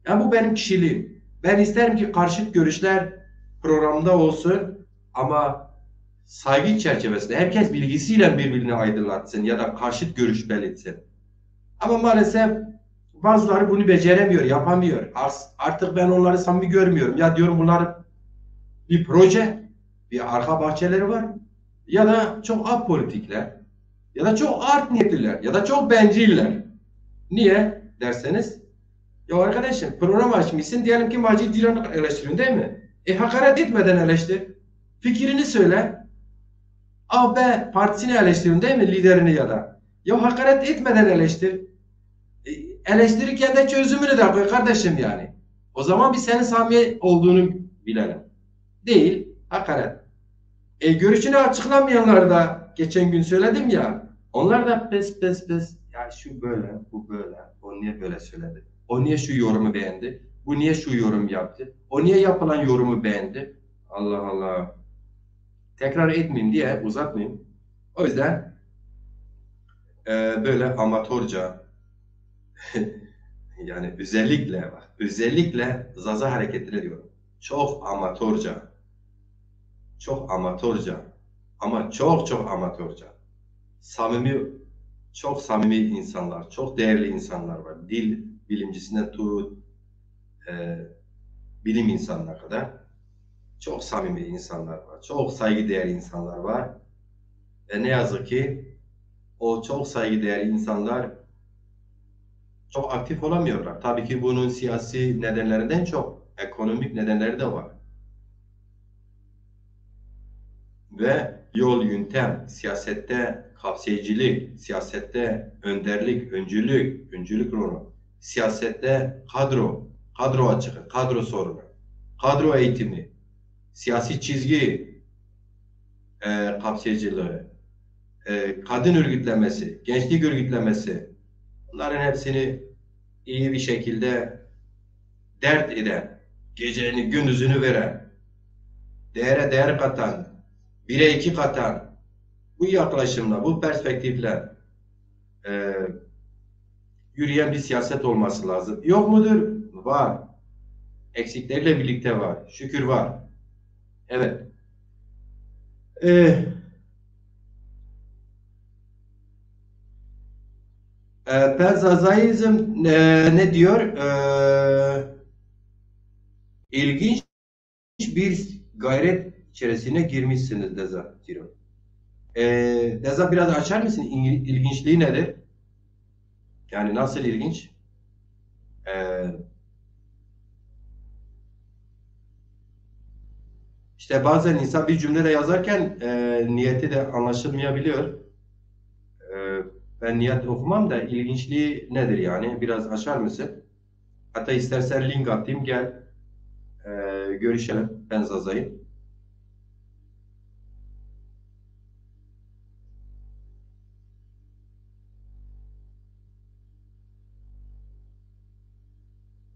Yani bu benim kişiliğim. Ben isterim ki karşıt görüşler programda olsun ama saygı çerçevesinde herkes bilgisiyle birbirini aydınlatsın ya da karşıt görüş belirtsin. Ama maalesef bazıları bunu beceremiyor, yapamıyor. Artık ben onları samimi görmüyorum. Ya diyorum bunlar bir proje, bir arka bahçeleri var ya da çok apolitikler ya da çok art niyetliler ya da çok benciller. Niye derseniz, ya arkadaşım program açmışsın, diyelim ki Macit Dilan'ı eleştiriyorsun değil mi? Hakaret etmeden eleştir. Fikrini söyle. A, B partisini eleştiriyorsun değil mi? Liderini ya da. Ya hakaret etmeden eleştir. Eleştirirken de çözümünü de koy kardeşim yani. O zaman biz senin samimi olduğunu bilelim. Değil, hakaret. Görüşünü açıklamayanlar da geçen gün söyledim ya. Onlar da pes. Ya şu böyle, bu böyle. O niye böyle söyledi? O niye şu yorumu beğendi? Bu niye şu yorum yaptı? O niye yapılan yorumu beğendi? Allah Allah. Tekrar etmeyeyim diye uzatmayayım. O yüzden böyle amatörce yani özellikle Zaza hareketleri diyorum. Çok amatörce ama çok amatörce. Çok samimi insanlar, çok değerli insanlar var. Dil bilimcisinden tut, bilim insanlarına kadar çok samimi insanlar var. Çok saygıdeğer insanlar var. Ve ne yazık ki o çok saygıdeğer insanlar çok aktif olamıyorlar. Tabii ki bunun siyasi nedenlerinden çok ekonomik nedenleri de var. Ve yol, yöntem, siyasette kapsayıcılık, siyasette önderlik, öncülük rolü, siyasette kadro açığı, kadro sorunu, kadro eğitimi, siyasi çizgi kapsayıcılığı, kadın örgütlemesi, gençlik örgütlemesi, bunların hepsini iyi bir şekilde dert eden, geceni gündüzünü veren, değere değer katan, 1'e 2 katan, bu yaklaşımla, bu perspektifle yürüyen bir siyaset olması lazım. Yok mudur? Var. Eksikleriyle birlikte var. Şükür var. Evet. Penzazaizm ne diyor? İlginç bir gayret içerisine girmişsiniz Deza. Deza biraz açar mısın? İlginçliği nedir? Yani nasıl ilginç? İşte bazen insan bir cümlede yazarken niyeti de anlaşılmayabiliyor. Ben niyet okumam da ilginçliği nedir yani? Biraz açar mısın? Hatta istersen link atayım, gel görüşelim ben Zaza'yı.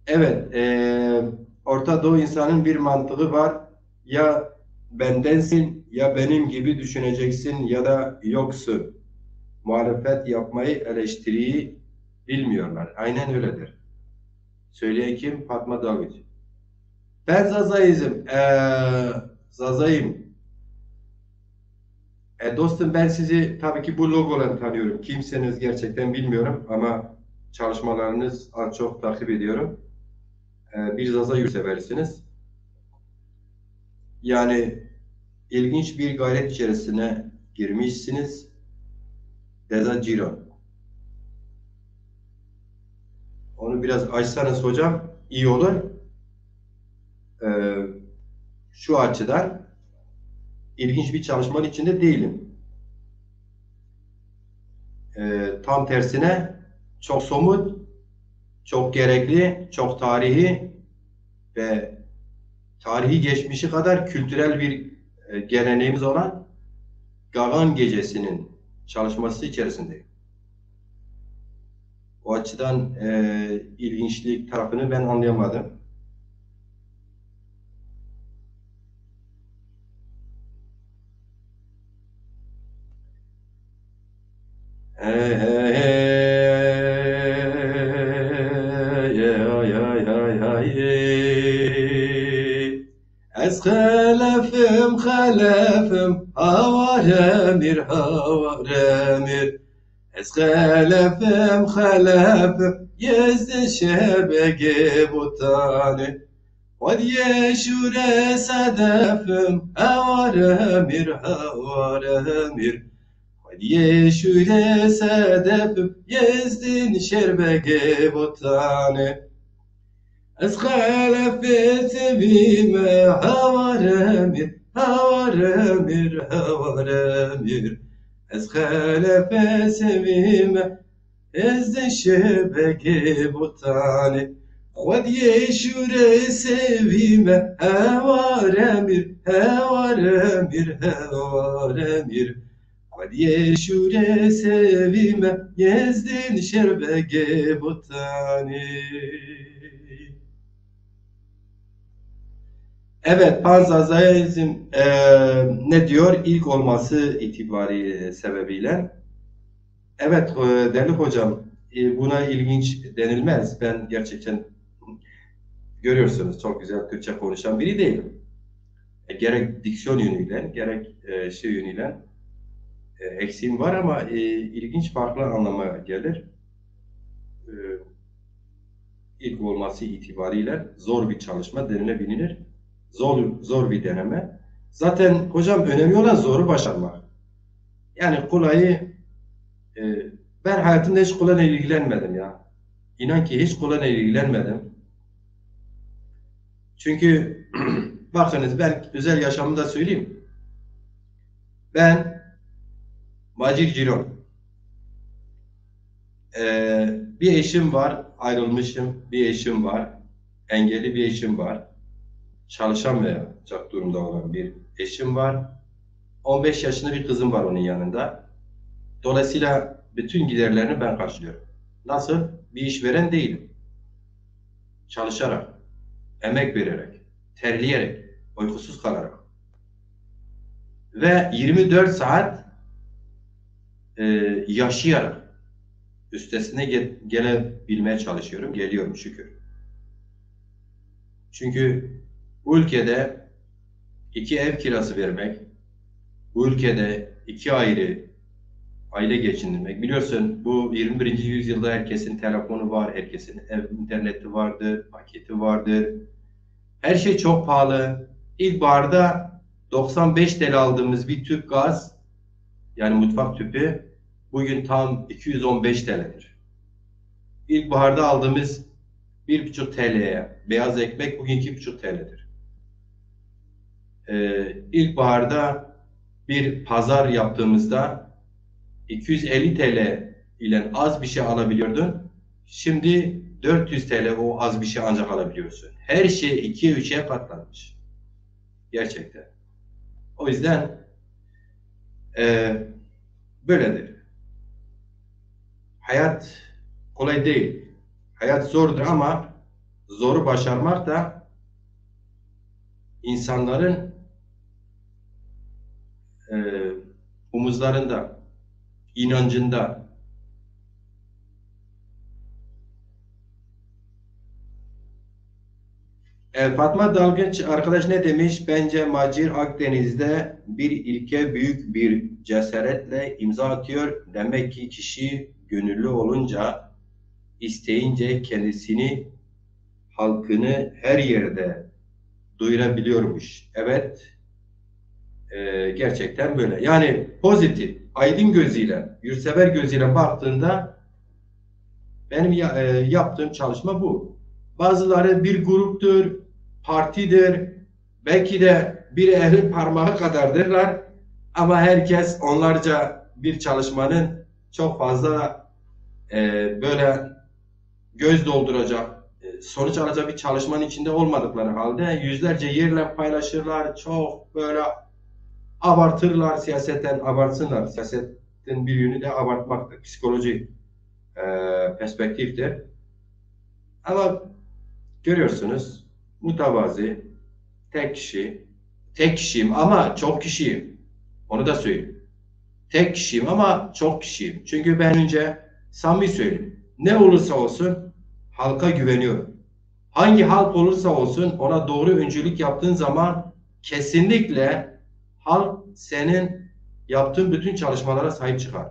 Evet, Orta Doğu insanın bir mantığı var. Ya bendensin, ya benim gibi düşüneceksin ya da yoksun. Muhalefet yapmayı, eleştiriyi bilmiyorlar. Aynen öyledir. Söyleyen kim? Fatma David. Ben Zaza'yım. Dostum, ben sizi tabii ki bu logodan tanıyorum. Kimseniz gerçekten bilmiyorum ama çalışmalarınız az çok takip ediyorum. Bir Zaza yurtseversiniz. Yani ilginç bir gayret içerisine girmişsiniz. Deza Ciro. Onu biraz açsanız hocam iyi olur. Şu açıdan ilginç bir çalışmanın içinde değilim. Tam tersine çok somut, çok gerekli, çok tarihi ve tarihi geçmişi kadar kültürel bir geleneğimiz olan Gagan Gecesi'nin çalışması içerisindeyim. O açıdan ilginçlik tarafını ben anlayamadım. Ez halefim havar emir havar emir ez halefem halefem yezde şebege butane Qad yeşure sedefem havar emir havar emir Qad yeşure sedefem yezdin şerbege butane Ez halefet bime havar emir havar emir havar emir Ez halefet bime ez şebeke butane Qad yeşure sevime havar emir havar emir havar emir Qad yeşure sevime yezdin şerbeke butane Evet, panzazayizm ne diyor? İlk olması itibariyle sebebiyle. Evet, değerli hocam, buna ilginç denilmez. Ben gerçekten görüyorsunuz çok güzel Türkçe konuşan biri değilim. Gerek diksiyon yönüyle, gerek şey yönüyle eksiğim var ama ilginç farklı anlama gelir. İlk olması itibariyle zor bir çalışma denilebilir. Zor bir deneme. Zaten hocam önemli olan zoru başarmak. Yani kolayı ben hayatımda hiç kolayla ilgilenmedim ya. İnan ki hiç kolayla ilgilenmedim. Çünkü bakınız ben özel yaşamımda söyleyeyim. Ben Macir Cilon. Bir eşim var, ayrılmışım. Bir eşim var, engelli bir eşim var. Çalışamayacak durumda olan bir eşim var. 15 yaşında bir kızım var onun yanında. Dolayısıyla bütün giderlerini ben karşılıyorum. Nasıl? Bir işveren değilim. Çalışarak, emek vererek, terleyerek, uykusuz kalarak ve 24 saat yaşayarak üstesine gelebilmeye çalışıyorum. Geliyorum şükür. Çünkü bu ülkede 2 ev kirası vermek, bu ülkede 2 ayrı aile geçindirmek. Biliyorsun bu 21. yüzyılda herkesin telefonu var, herkesin interneti vardır, paketi vardır. Her şey çok pahalı. İlkbaharda 95 TL aldığımız bir tüp gaz, yani mutfak tüpü, bugün tam 215 TL'dir. İlkbaharda aldığımız 1,5 TL'ye beyaz ekmek bugün 2,5 TL'dir. İlkbaharda bir pazar yaptığımızda 250 TL ile az bir şey alabiliyordun. Şimdi 400 TL o az bir şey ancak alabiliyorsun. Her şey 2'ye 3'e katlanmış. Gerçekten. O yüzden böyledir. Hayat kolay değil. Hayat zordur ama zoru başarmak da insanların omuzlarında, inancında. Fatma Dalgınç arkadaş ne demiş? Bence Macir Akdeniz'de bir ilke büyük bir cesaretle imza atıyor. Demek ki kişi gönüllü olunca, isteyince kendisini, halkını her yerde duyurabiliyormuş. Evet, gerçekten böyle. Yani pozitif, aydın gözüyle, yurtsever gözüyle baktığında benim yaptığım çalışma bu. Bazıları bir gruptur, partidir, belki de bir elin parmağı kadardırlar ama herkes onlarca bir çalışmanın çok fazla böyle göz dolduracak, sonuç alacak bir çalışmanın içinde olmadıkları halde yüzlerce yerle paylaşırlar, çok böyle abartırlar, siyasetten abartsınlar. Siyasetin bir yönü de abartmaktır, psikoloji perspektiftir. Ama görüyorsunuz, mütevazi, tek kişiyim ama çok kişiyim. Onu da söyleyeyim. Tek kişiyim ama çok kişiyim. Çünkü ben önce samimi söyleyeyim. Ne olursa olsun halka güveniyorum. Hangi halk olursa olsun ona doğru öncülük yaptığın zaman kesinlikle halk senin yaptığın bütün çalışmalara sahip çıkar.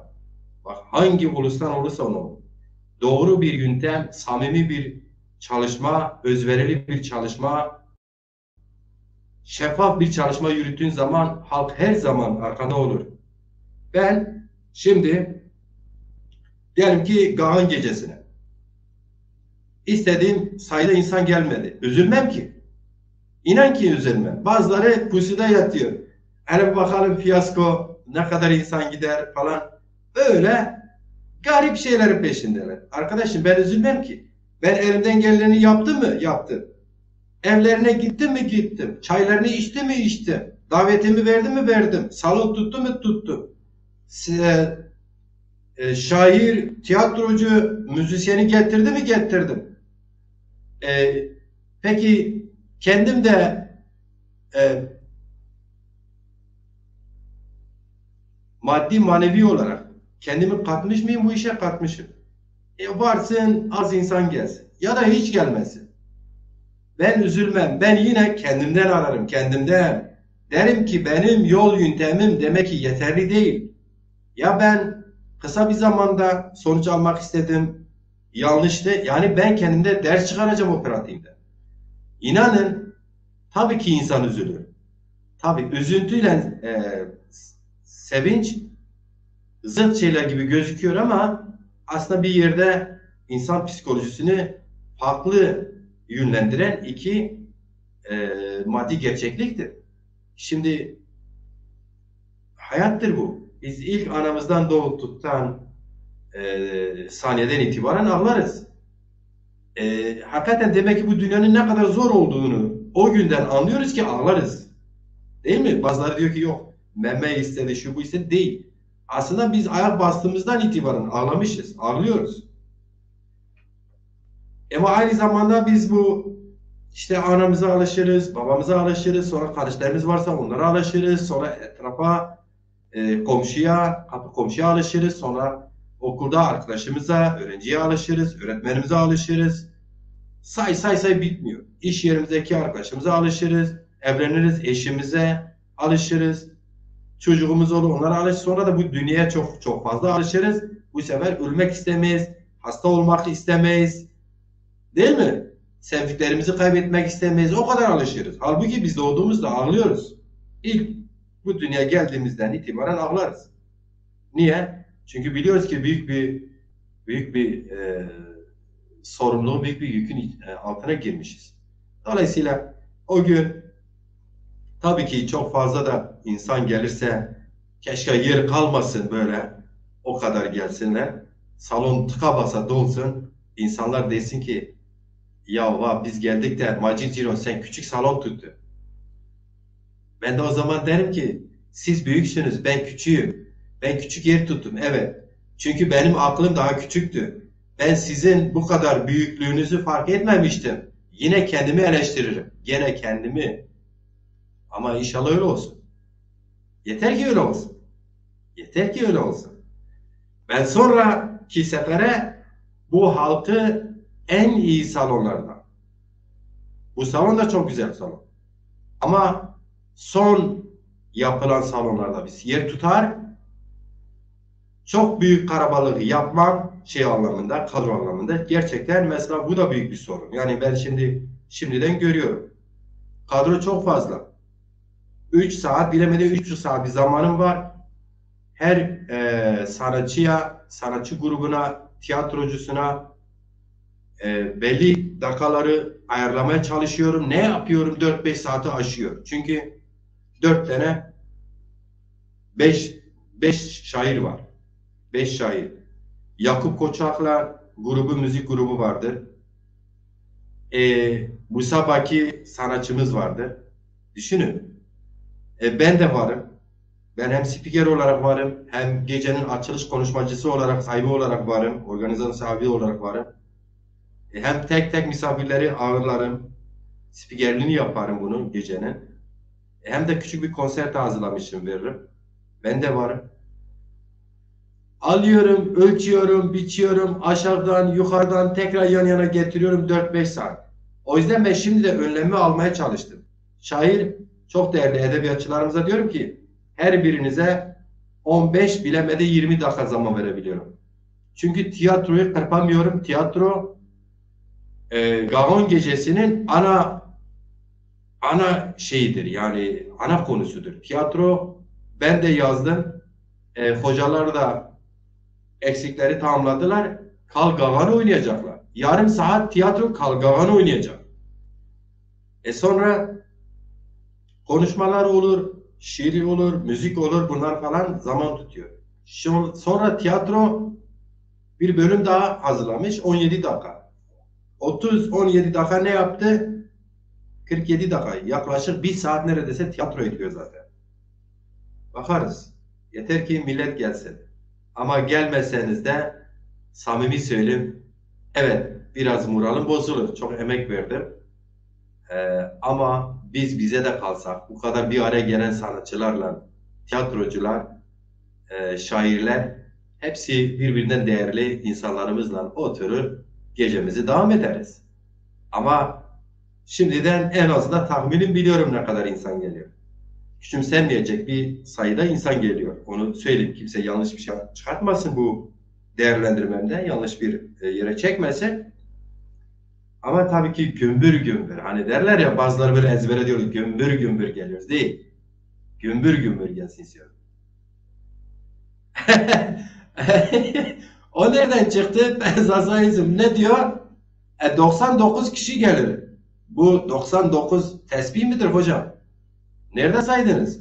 Bak hangi ulustan olursa onu. Doğru bir yöntem, samimi bir çalışma, özverili bir çalışma, şeffaf bir çalışma yürüttüğün zaman halk her zaman arkanda olur. Ben şimdi diyelim ki Gağan gecesine istediğim sayıda insan gelmedi. Üzülmem ki. İnan ki üzülmem. Bazıları pusuda yatıyor. Hele bakalım fiyasko ne kadar insan gider falan. Öyle garip şeylerin peşindeler. Arkadaşım ben üzülmem ki. Ben elimden geleni yaptım mı? Yaptım. Evlerine gittim mi? Gittim. Çaylarını içtim mi? İçtim. Davetimi verdim mi? Verdim. Salon tuttum mu? Tuttum. Şair, tiyatrocu, müzisyeni getirdi mi? Getirdim. Peki kendim de maddi manevi olarak kendimi katmış mıyım? Bu işe katmışım. Varsın az insan gelsin. Ya da hiç gelmesin. Ben üzülmem. Ben yine kendimden ararım. Kendimden. Derim ki benim yol yöntemim demek ki yeterli değil. Ya ben kısa bir zamanda sonuç almak istedim. Yanlıştı. Yani ben kendimde ders çıkaracağım o pratiğimde. İnanın tabii ki insan üzülür. Tabii üzüntüyle sevinç zıt şeyler gibi gözüküyor ama aslında bir yerde insan psikolojisini farklı yönlendiren iki maddi gerçekliktir. Şimdi hayattır bu. Biz ilk anamızdan doğduktan saniyeden itibaren ağlarız. Hakikaten demek ki bu dünyanın ne kadar zor olduğunu o günden anlıyoruz ki ağlarız. Değil mi? Bazıları diyor ki yok meme istedi şu bu istedi değil. Aslında biz ayak bastığımızdan itibaren ağlamışız. Ağlıyoruz. Ama aynı zamanda biz bu işte anamıza alışırız, babamıza alışırız, sonra kardeşlerimiz varsa onlara alışırız, sonra etrafa, komşuya alışırız, sonra okulda arkadaşımıza, öğrenciye alışırız, öğretmenimize alışırız. Say bitmiyor. İş yerimizdeki arkadaşımıza alışırız, evleniriz, eşimize alışırız, çocuğumuz olur, onlara alışırız. Sonra da bu dünyaya çok fazla alışırız. Bu sefer ölmek istemeyiz, hasta olmak istemeyiz. Değil mi? Sevdiklerimizi kaybetmek istemeyiz. O kadar alışırız. Halbuki biz doğduğumuzda ağlıyoruz. İlk bu dünyaya geldiğimizden itibaren ağlarız. Niye? Çünkü biliyoruz ki büyük bir sorumluluğu, büyük bir yükün altına girmişiz. Dolayısıyla o gün tabii ki çok fazla da insan gelirse keşke yer kalmasın böyle. O kadar gelsinler. Salon tıka basa dolsun. İnsanlar desin ki ya biz geldik de Macit Ciro sen küçük salon tuttu. Ben de o zaman derim ki siz büyüksünüz ben küçüğüm. Ben küçük yer tuttum evet. Çünkü benim aklım daha küçüktü. Ben sizin bu kadar büyüklüğünüzü fark etmemiştim. Yine kendimi eleştiririm. Yine kendimi. Ama inşallah öyle olsun. Yeter ki öyle olsun. Yeter ki öyle olsun. Ben sonraki sefere bu halkı en iyi salonlardan. Bu salon da çok güzel salon. Ama son yapılan salonlarda biz yer tutar. Çok büyük karabalığı yapmam anlamında, kadro anlamında. Gerçekten mesela bu da büyük bir sorun. Yani ben şimdiden görüyorum. Kadro çok fazla. 3 saat, bilemedin 3 saat bir zamanım var. Her sanatçı grubuna, tiyatrocusuna belli dakikaları ayarlamaya çalışıyorum. Ne yapıyorum? 4-5 saati aşıyor. Çünkü 5 şair var. 5 şair. Yakup Koçak'la müzik grubu vardır. Musa Baki sanatçımız vardır. Düşünün. Ben de varım. Ben hem spiker olarak varım, hem gecenin açılış konuşmacısı olarak, sahibi olarak varım, organizasyon sahibi olarak varım. Hem tek misafirleri ağırlarım, spikerliğini yaparım bunun gecenin. Hem de küçük bir konser de hazırlamışım veririm. Ben de varım. Alıyorum, ölçüyorum, biçiyorum, aşağıdan, yukarıdan tekrar yan yana getiriyorum 4-5 saat. O yüzden ben şimdi de önlemi almaya çalıştım. Şair, çok değerli edebiyatçılarımıza diyorum ki, her birinize 15 bilemedi 20 dakika zaman verebiliyorum. Çünkü tiyatroyu kırpamıyorum. Tiyatro Gaon Gecesi'nin ana şeyidir, yani ana konusudur. Tiyatro ben de yazdım. Hocalar da eksikleri tamamladılar. Kal Gavan oynayacaklar. Yarım saat tiyatro Kal Gavan oynayacak. Sonra konuşmalar olur, şiir olur, müzik olur, bunlar falan zaman tutuyor. Sonra tiyatro bir bölüm daha hazırlamış, 17 dakika. 30-17 dakika ne yaptı? 47 dakika. Yaklaşık 1 saat neredeyse tiyatro ediyor zaten. Bakarız. Yeter ki millet gelsin. Ama gelmeseniz de samimi söyleyeyim, evet biraz moralim bozulur. Çok emek verdim. Ama bize de kalsak, bu kadar bir araya gelen sanatçılarla, tiyatrocular, şairler, hepsi birbirinden değerli insanlarımızla oturur, gecemizi devam ederiz. Ama şimdiden en azından tahminim biliyorum ne kadar insan geliyor. Küçümsenmeyecek bir sayıda insan geliyor. Onu söyleyeyim, kimse yanlış bir şey çıkartmasın bu değerlendirmemde, yanlış bir yere çekmesin. Ama tabii ki gümbür gümbür. Hani derler ya, bazıları böyle ezbere diyoruz, gümbür gümbür geliyoruz. Değil. Gümbür gümbür gelsin istiyorum. O nereden çıktı? Zazaizm ne diyor? 99 kişi gelir. Bu 99 tesbih midir hocam? Nerede saydınız?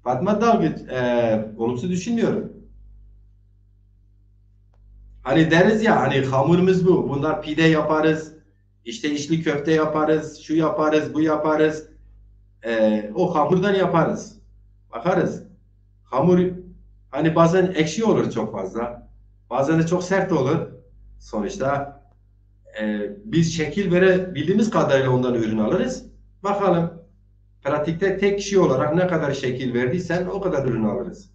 Fatma Dalgıç, olumsuz düşünmüyorum. Hani deriz ya, hani hamurumuz bu. Bunlar pide yaparız, işte içli köfte yaparız, şu yaparız, bu yaparız. O hamurdan yaparız. Bakarız. Hamur hani bazen ekşi olur çok fazla. Bazen de çok sert olur. Sonuçta biz şekil verebildiğimiz kadarıyla ondan ürün alırız. Bakalım pratikte tek kişi olarak ne kadar şekil verdiysen o kadar ürün alırız.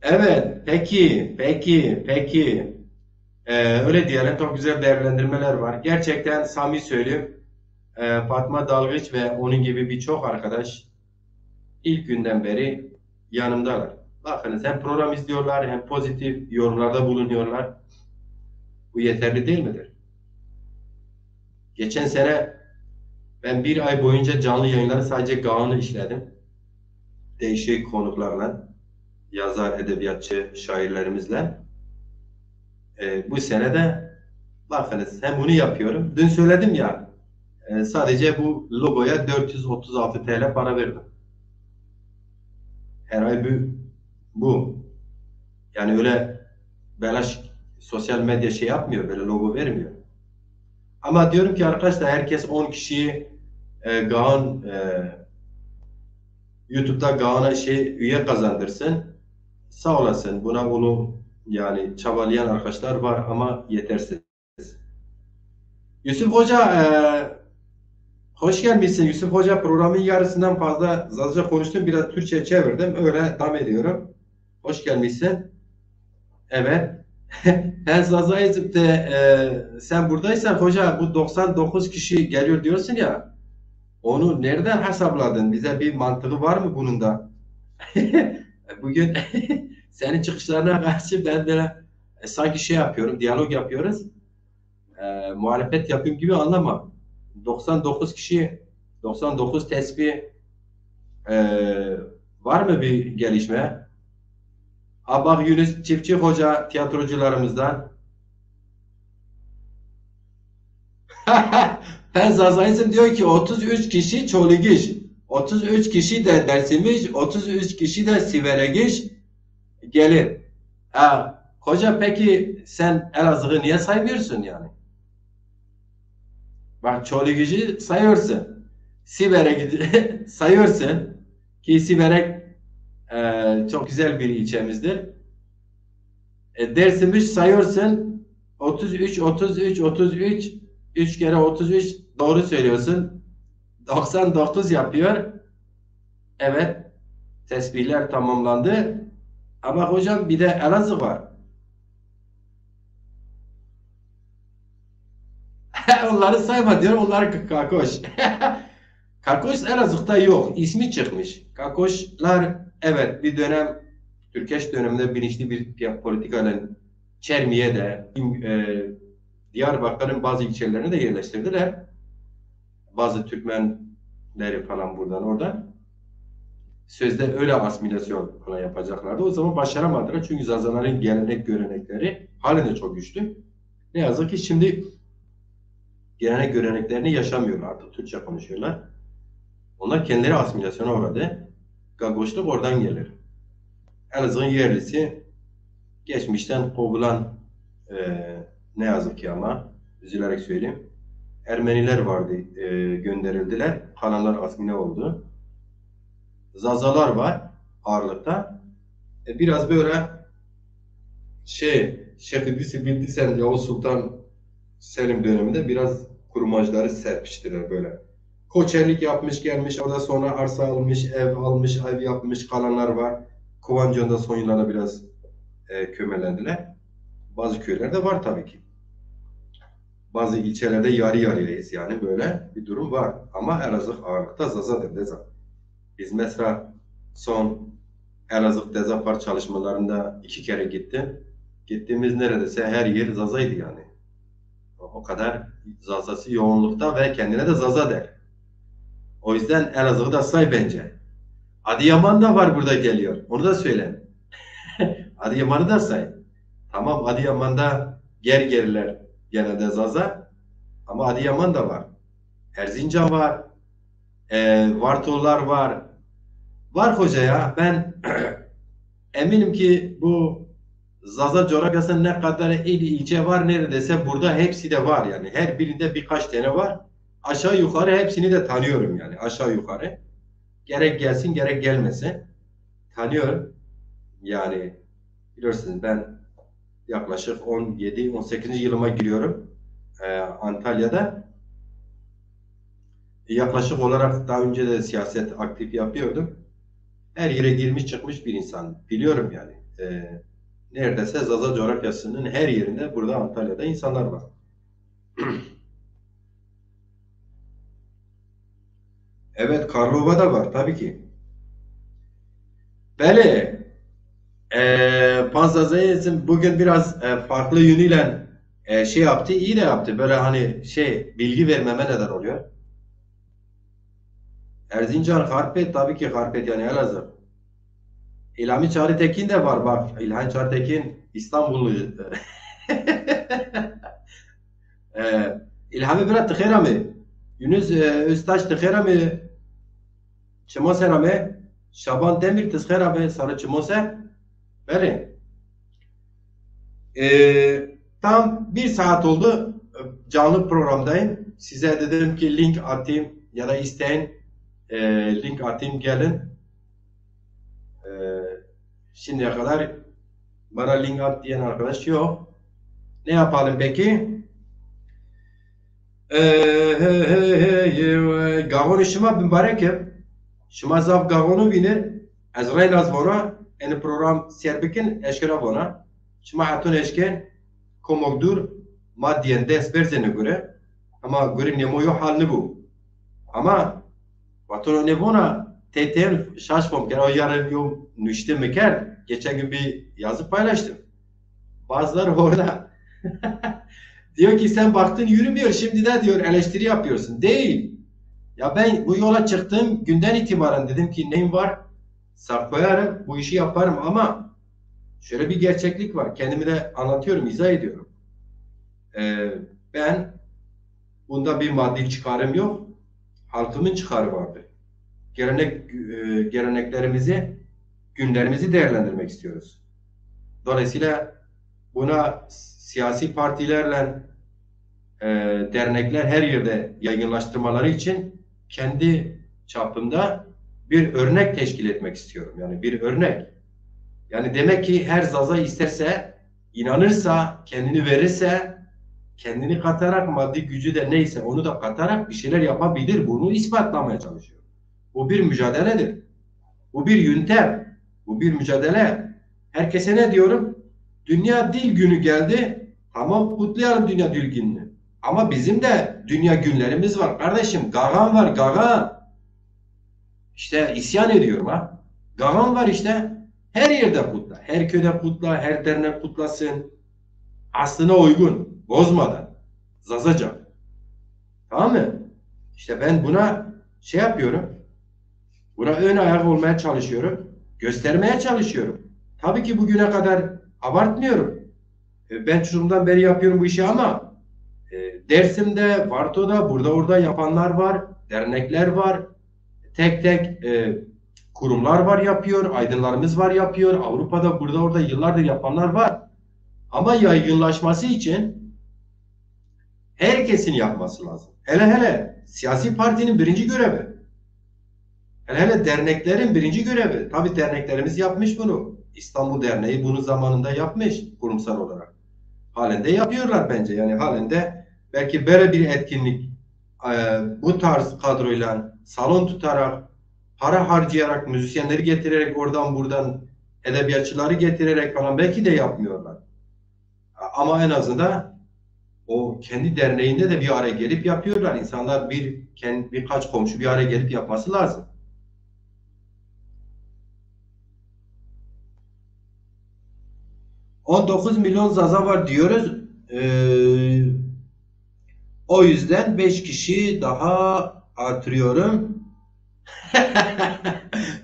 Evet, peki. Öyle diyelim, çok güzel değerlendirmeler var. Gerçekten samimi söyleyeyim, Fatma Dalgıç ve onun gibi birçok arkadaş ilk günden beri yanımdalar. Bakınız, hem program izliyorlar hem pozitif yorumlarda bulunuyorlar. Bu yeterli değil midir? Geçen sene ben 1 ay boyunca canlı yayınları sadece Gaon'u işledim. Değişik konuklarla, yazar, edebiyatçı, şairlerimizle. Bu sene de bakınız hem bunu yapıyorum. Dün söyledim ya, sadece bu logoya 436 TL para verdim. Her ay bu. Yani öyle beleş sosyal medya şey yapmıyor, böyle logo vermiyor. Ama diyorum ki arkadaşlar, herkes 10 kişiyi Gaon YouTube'da Gaon'a üye kazandırsın. Sağ olasın. Buna bunu yani çabalayan arkadaşlar var ama yetersiz. Yusuf Hoca, hoş gelmişsin. Yusuf Hoca, programın yarısından fazla Zazaca konuştum. Biraz Türkçe çevirdim. Öyle devam ediyorum. Hoş gelmişsin. Evet. Ben Zazaizm'de sen buradaysan hoca, bu 99 kişi geliyor diyorsun ya. Onu nereden hesapladın? Bize bir mantığı var mı bunun da? Bugün senin çıkışlarına karşı ben de sanki şey yapıyorum, diyalog yapıyoruz. Muhalefet yapayım gibi anlama. 99 kişi, 99 tespih, var mı bir gelişme? Bak, Yunus Çiftçi Hoca tiyatrocularımızdan. Penzazaizm diyor ki 33 kişi Çoligiş, 33 kişi de Dersimiş, 33 kişi de Siveregiş gelir. Hoca, peki sen Elazığ'ı niye saymıyorsun yani? Bak, Çoligiş'i sayıyorsun. Siverek'i sayıyorsun. Ki Siverek çok güzel bir ilçemizdir. Dersimiş sayıyorsun. 33. 3 kere 33, doğru söylüyorsun. 99 yapıyor. Evet. Tesbihler tamamlandı. Ama hocam bir de Elazığ var. Onları sayma diyor, onları kakoş. Kakoş Elazığ'da yok. İsmi çıkmış. Kakoşlar evet bir dönem Türkeş döneminde bilinçli bir politikayla Çermi'ye de Diyarbakır'ın bazı ilçelerine de yerleştirdiler. Bazı Türkmenleri falan buradan oradan. Sözde öyle asimilasyon falan yapacaklardı. O zaman başaramadılar. Çünkü Zazaların gelenek görenekleri halen de çok güçlü. Ne yazık ki şimdi gelenek göreneklerini yaşamıyorlar. Artık Türkçe konuşuyorlar. Onlar kendileri asimilasyona uğradı. Gagoşluk oradan gelir. Elazığ'ın yerlisi geçmişten kovulan ne yazık ki ama üzülerek söyleyeyim. Ermeniler vardı, gönderildiler. Kalanlar asimile oldu. Zazalar var ağırlıkta. Biraz böyle Şeyh İdris Bildiysen Yavuz Sultan Selim döneminde biraz kurmacları serpiştiler böyle. Koçerlik yapmış gelmiş, orada sonra arsa almış, ev yapmış kalanlar var. Kovancı'nda son yıllarda biraz kömelendiler. Bazı köylerde var tabii ki. Bazı ilçelerde yarı yarıyayız yani böyle bir durum var. Ama Elazığ ağırlıkta Zazadır, Deza. Biz mesela son Elazığ Dezapar çalışmalarında 2 kere gittim. Gittiğimiz neredeyse her yer Zaza'ydı yani. O kadar Zaza'sı yoğunlukta ve kendine de Zaza der. O yüzden Elazığ'ı da say bence. Adıyaman da var burada geliyor. Onu da söyle. Adıyaman'ı da say. Tamam Adıyaman'da Gergeriler genelde Zaza. Ama Adıyaman da var. Erzincan var. Vartollar var. Var hoca ya. Ben eminim ki bu Zaza coğrafyasında ne kadar il ilçe var neredeyse burada hepsi de var yani. Her birinde birkaç tane var. Aşağı yukarı hepsini de tanıyorum yani. Aşağı yukarı. Gerek gelsin gerek gelmesin. Tanıyorum. Yani biliyorsunuz ben yaklaşık 17-18. yılıma giriyorum. Antalya'da. Yaklaşık olarak daha önce de siyaset aktif yapıyordum. Her yere girmiş çıkmış bir insan. Biliyorum yani. Neredeyse Zaza coğrafyasının her yerinde burada Antalya'da insanlar var. Evet, Karlova'da var tabii ki. Beli, Panzazayez'in bugün biraz farklı yönüyle şey yaptı, iyi de yaptı. Böyle hani bilgi vermeme neden oluyor. Erzincan, Harpet tabii ki Harpet yani Elazığ. İlhami Çağrı Tekin de var bak. İlhami Çağrı Tekin İstanbullu. İlhami biraz tıkera mı? Yunus Öztaş tıkera mı? Çimosera mı? Şaban Demir tıkera mı? Sarı Çimose? Böyle. Tam 1 saat oldu. Canlı programdayım. Size dedim ki link atayım ya da isteyin link atayım gelin. Şimdiye kadar bana link at diyen arkadaş yok. Ne yapalım peki? Gavonu şuma mübarek ev. Şuma zaf gavonu binir. Az reyn az vona. En program serbikin eşkera vona. Şuma hatun eşken komogdur maddiyen dest berzene göre. Ama göre nemoyu halini bu. Ama vatonu ne vona TTL şaşmam kere o yarın yol nüşte meker. Geçen gün bir yazı paylaştım. Bazıları orada diyor ki sen baktın yürümüyor şimdi de diyor eleştiri yapıyorsun. Değil. Ya ben bu yola çıktığım günden itibaren dedim ki neyim var? Saf koyarım, bu işi yaparım ama şöyle bir gerçeklik var. Kendimi de anlatıyorum, izah ediyorum. Ben bunda bir maddi çıkarım yok. Halkımın çıkarı vardır. Geleneklerimizi, günlerimizi değerlendirmek istiyoruz. Dolayısıyla buna siyasi partilerle dernekler her yerde yaygınlaştırmaları için kendi çapımda bir örnek teşkil etmek istiyorum. Yani bir örnek. Yani demek ki her Zaza isterse, inanırsa, kendini verirse, kendini katarak maddi gücü de neyse onu da katarak bir şeyler yapabilir. Bunu ispatlamaya çalışıyor. Bu bir mücadeledir. Bu bir yöntem. Bu bir mücadele. Herkese ne diyorum? Dünya Dil Günü geldi. Tamam, kutlayalım Dünya Dil Günü'nü. Ama bizim de dünya günlerimiz var. Kardeşim, Gagan var, Gagan. İşte isyan ediyorum ha. Gagan var işte. Her yerde kutla. Her köyde kutla, her dernek kutlasın. Aslına uygun, bozmadan. Zazaca. Tamam mı? İşte ben buna şey yapıyorum. Buna ön ayak olmaya çalışıyorum. Göstermeye çalışıyorum. Tabii ki bugüne kadar abartmıyorum. Ben çocukluğumdan beri yapıyorum bu işi ama Dersim'de, Varto'da, burada orada yapanlar var. Dernekler var. Tek tek kurumlar var yapıyor. Aydınlarımız var yapıyor. Avrupa'da, burada orada yıllardır yapanlar var. Ama yaygınlaşması için herkesin yapması lazım. Hele hele siyasi partinin birinci görevi. Hele hele derneklerin birinci görevi. Tabii derneklerimiz yapmış bunu. İstanbul Derneği bunu zamanında yapmış kurumsal olarak. Halen de yapıyorlar bence. Yani halen de belki böyle bir etkinlik bu tarz kadroyla salon tutarak, para harcayarak, müzisyenleri getirerek, oradan buradan edebiyatçıları getirerek falan belki de yapmıyorlar. Ama en azından o kendi derneğinde de bir araya gelip yapıyorlar. İnsanlar birkaç komşu bir araya gelip yapması lazım. ...19 milyon Zaza var diyoruz. O yüzden 5 kişi daha artırıyorum.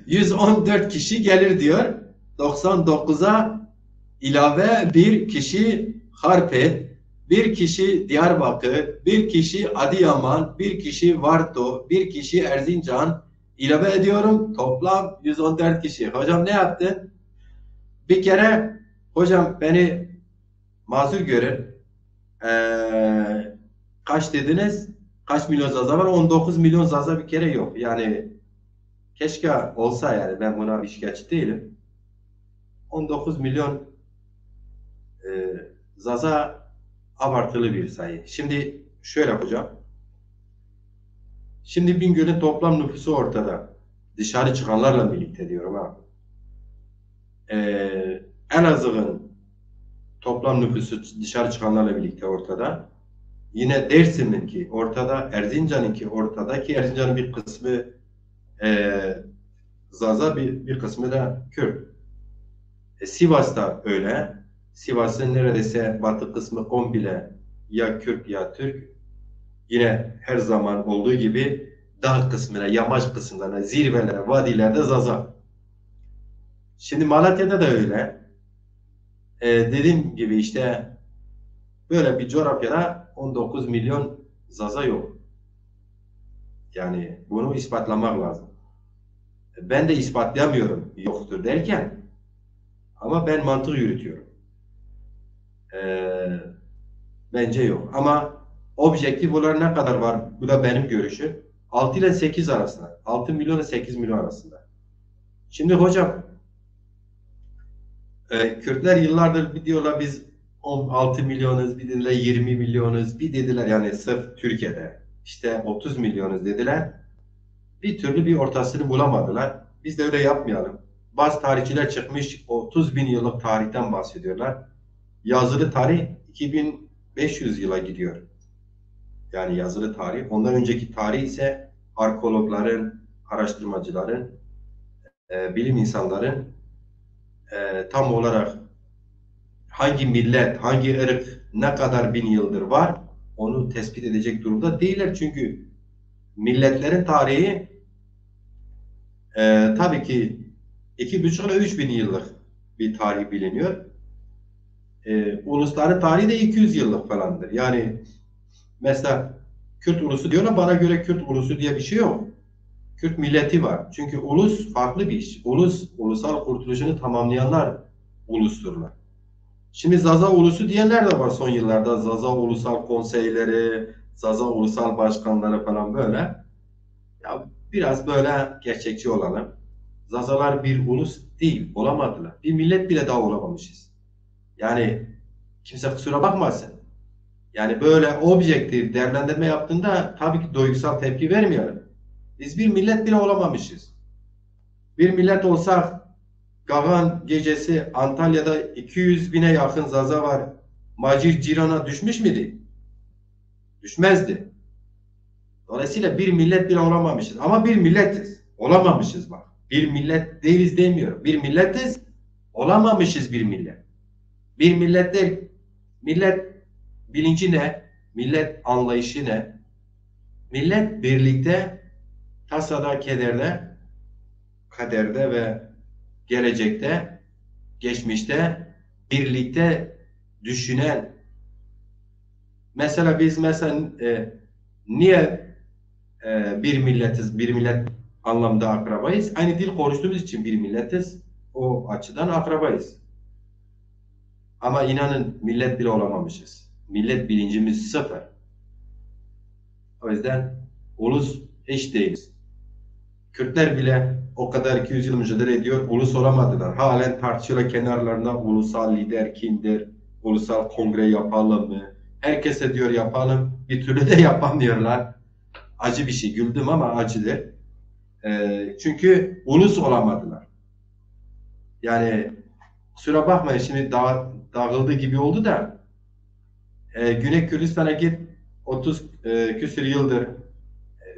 114 kişi gelir diyor. 99'a ilave bir kişi Harpet, bir kişi Diyarbakır, bir kişi Adıyaman, bir kişi Varto, bir kişi Erzincan ilave ediyorum. Toplam 114 kişi. Hocam ne yaptın? Bir kere hocam beni mazur görün. Kaç dediniz? Kaç milyon Zaza var? 19 milyon Zaza bir kere yok. Yani keşke olsa, yani ben buna bir şikayetçi değilim. 19 milyon Zaza abartılı bir sayı. Şimdi şöyle hocam. Şimdi Bingöl'ün toplam nüfusu ortada. Dışarı çıkanlarla birlikte diyorum ha. Elazığ'ın toplam nüfusu dışarı çıkanlarla birlikte ortada. Yine Dersim'inki ortada, Erzincan'ınki ortada ki Erzincan'ın bir kısmı Zaza, bir kısmı da Kürt. Sivas'ta öyle. Sivas'ın neredeyse batı kısmı komple ya Kürt ya Türk. Yine her zaman olduğu gibi dağ kısmına, yamaç kısımlarına, zirvelere, vadilerde Zaza. Şimdi Malatya'da da öyle. Dediğim gibi işte böyle bir coğrafyada 19 milyon Zaza yok. Yani bunu ispatlamak lazım. Ben de ispatlayamıyorum yoktur derken, ama ben mantık yürütüyorum. Bence yok. Ama objektif olarak ne kadar var? Bu da benim görüşüm. 6 ile 8 arasında. 6 milyon ile 8 milyon arasında. Şimdi hocam Kürtler yıllardır bir diyorlar biz 16 milyonuz, bir dediler 20 milyonuz, bir dediler yani sırf Türkiye'de işte 30 milyonuz dediler. Bir türlü bir ortasını bulamadılar. Biz de öyle yapmayalım. Bazı tarihçiler çıkmış 30 bin yıllık tarihten bahsediyorlar. Yazılı tarih 2500 yıla gidiyor. Yani yazılı tarih. Ondan önceki tarih ise arkeologların, araştırmacıların, bilim insanların tam olarak hangi millet, hangi ırk ne kadar bin yıldır var onu tespit edecek durumda değiller. Çünkü milletlerin tarihi tabii ki 2,5 ile 3 bin yıllık bir tarih biliniyor. Ulusların tarihi de 200 yıllık falandır. Yani mesela Kürt ulusu diyorlar, bana göre Kürt ulusu diye bir şey yok. Kürt milleti var. Çünkü ulus farklı bir iş. Ulus, ulusal kurtuluşunu tamamlayanlar ulusturlar. Şimdi Zaza ulusu diyenler de var son yıllarda. Zaza ulusal konseyleri, Zaza ulusal başkanları falan böyle. Ya biraz böyle gerçekçi olalım. Zazalar bir ulus değil, olamadılar. Bir millet bile daha olamamışız. Yani kimse kusura bakmasın. Yani böyle objektif değerlendirme yaptığında tabii ki duygusal tepki vermeyelim. Biz bir millet bile olamamışız. Bir millet olsak Kagan gecesi Antalya'da 200 bine yakın Zaza var. Macir Ciran'a düşmüş müydü? Düşmezdi. Dolayısıyla bir millet bile olamamışız. Ama bir milletiz. Olamamışız bak. Bir millet değiliz demiyorum. Bir milletiz. Olamamışız bir millet. Bir millet değil. Millet bilinci ne? Millet anlayışı ne? Millet birlikte tasada, kederde, kaderde ve gelecekte, geçmişte birlikte düşünen. Mesela biz niye bir milletiz, bir millet anlamda akrabayız? Aynı dil konuştuğumuz için bir milletiz. O açıdan akrabayız. Ama inanın millet bile olamamışız. Millet bilincimiz sıfır. O yüzden ulus hiç değiliz. Kürtler bile o kadar 200 yıl mücadele ediyor, ulus olamadılar. Halen tartışıyorlar kenarlarında ulusal lider kimdir, ulusal kongre yapalım mı? Herkese diyor yapalım, bir türlü de yapamıyorlar. Acı bir şey, güldüm ama acıdır. Çünkü ulus olamadılar. Yani kusura bakmayın şimdi dağıldı gibi oldu da Güney Kürdistan'a git 30 küsur yıldır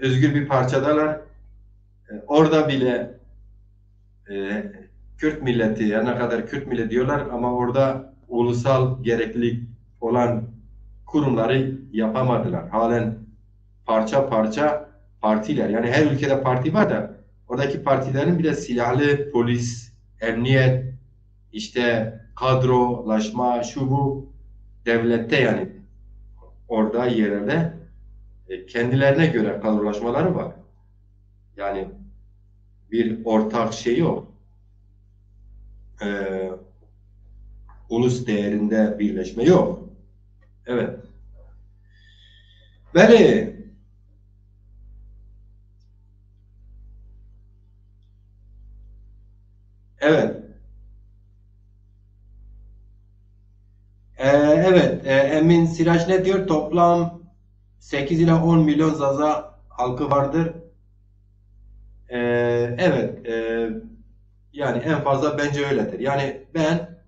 özgür bir parçadalar. Orada bile Kürt milleti, ya ne kadar Kürt milleti diyorlar ama orada ulusal gereklilik olan kurumları yapamadılar. Halen parça parça partiler. Yani her ülkede parti var da oradaki partilerin bile silahlı polis, emniyet, işte kadrolaşma, şu bu devlette yani orada yerlerde kendilerine göre kadrolaşmaları var. Yani bir ortak şey yok. Ulus değerinde birleşme yok. Evet. Beni evet. Evet. Emin Siraç ne diyor? Toplam 8 ile 10 milyon Zaza halkı vardır. Evet. Yani en fazla bence öyledir. Yani ben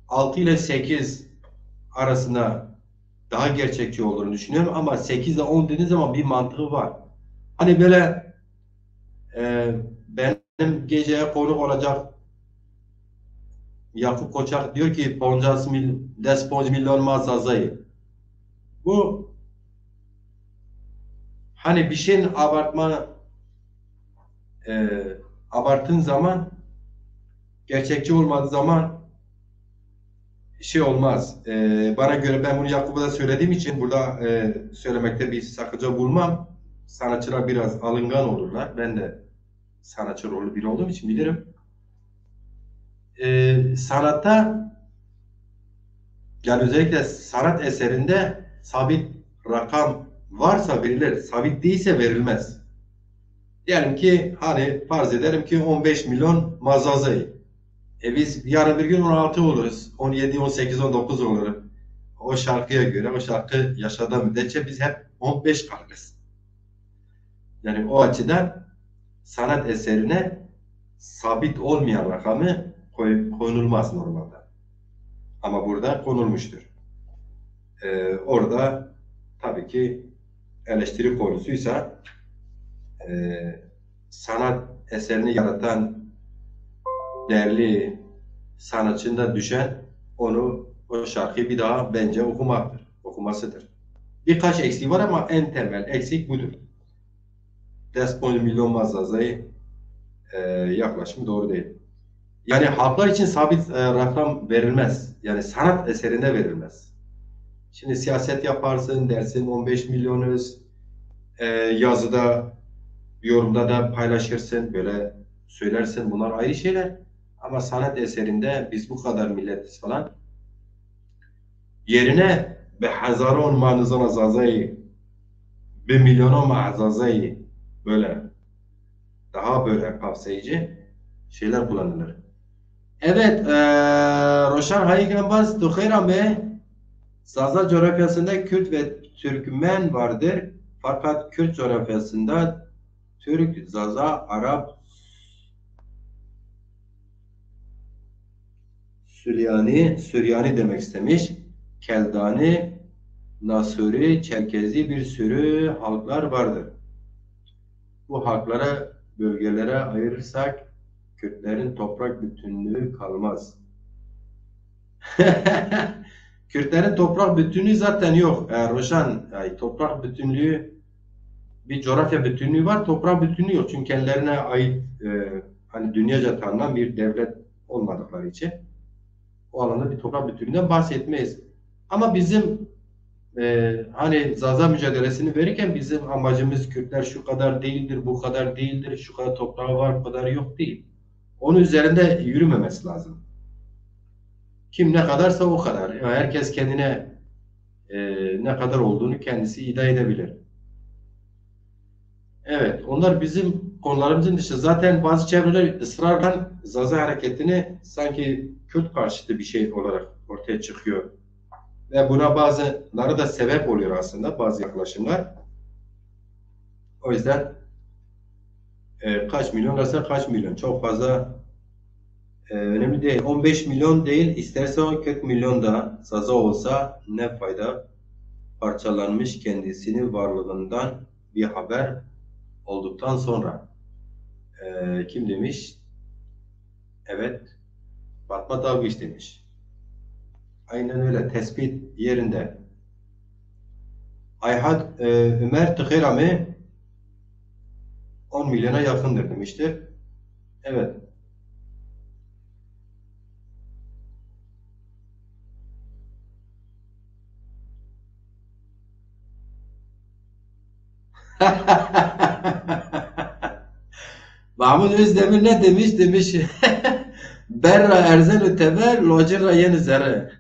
6 ile 8 arasında daha gerçekçi olduğunu düşünüyorum ama 8 ile 10 dediğiniz zaman bir mantığı var. Hani böyle benim geceye konuk olacak Yakup Koçak diyor ki Desponj milyon mazazayı. Bu hani bir şeyin abarttığın zaman gerçekçi olmadığı zaman şey olmaz. Bana göre ben bunu Yakup'a da söylediğim için burada söylemekte bir sakınca bulmam. Sanatçılar biraz alıngan olurlar. Ben de sanatçı rolü biri olduğum için bilirim. Sanatta yani özellikle sanat eserinde sabit rakam varsa verilir. Sabit değilse verilmez. Diyelim ki hani farz ederim ki 15 milyon mazazayı. Biz yarın bir gün 16 oluruz. 17, 18, 19 oluruz. O şarkıya göre, o şarkı yaşadığı müddetçe biz hep 15 kalırız. Yani o açıdan sanat eserine sabit olmayan rakamı konulmaz normalde. Ama burada konulmuştur. Orada tabii ki eleştiri konusuysa sanat eserini yaratan değerli sanatçının da düşen o şarkıyı bir daha bence okumasıdır. Birkaç eksiği var ama en temel eksik budur. Desponj milyon mazazayı yaklaşım doğru değil. Yani halklar için sabit rakam verilmez. Yani sanat eserine verilmez. Şimdi siyaset yaparsın dersin 15 milyonuz, yazıda, yorumda da paylaşırsın, böyle söylersin, bunlar ayrı şeyler. Ama sanat eserinde biz bu kadar milletiz falan. Yerine be hazaron manızan azazayı, be milyonon ma'azazayı böyle daha böyle kapsayıcı şeyler kullanılır. Evet, Roşan Haygenbaz Dukheyran be Zaza coğrafyasında Kürt ve Türkmen vardır. Fakat Kürt coğrafyasında Türk, Zaza, Arap, Süryani demek istemiş. Keldani, Nasuri, Çerkezi bir sürü halklar vardır. Bu halklara, bölgelere ayırırsak Kürtlerin toprak bütünlüğü kalmaz. Kürtlerin toprak bütünlüğü zaten yok. Roşan, yani toprak bütünlüğü, bir coğrafya bütünlüğü var, toprak bütünlüğü yok. Çünkü kendilerine ait hani dünyaca tanınan bir devlet olmadıkları için o alanda bir toprak bütünlüğünden bahsetmeyiz. Ama bizim hani Zaza mücadelesini verirken bizim amacımız Kürtler şu kadar değildir, bu kadar değildir, şu kadar toprağı var, bu kadar yok değil. Onun üzerinde yürümemesi lazım. Kim ne kadarsa o kadar. Yani herkes kendine ne kadar olduğunu kendisi iddia edebilir. Evet, onlar bizim konularımızın dışı. Zaten bazı çevreler ısrarla Zaza hareketini sanki Kürt karşıtı bir şey olarak ortaya çıkıyor. Ve buna bazıları da sebep oluyor aslında, bazı yaklaşımlar. O yüzden kaç milyon olsa kaç milyon, çok fazla önemli değil. 15 milyon değil, isterse 40 milyon da Zaza olsa ne fayda? Parçalanmış kendisini varlığından bir haber olduktan sonra. Kim demiş? Evet, Fatma Dalgıç demiş. Aynen öyle, tespit yerinde. Ayhat Ömer Tıkırami 10 milyona yakındır demiştir. Evet. Mahmut Özdemir ne demiş? Demiş Berra erzen öteber, locira yeni zerre.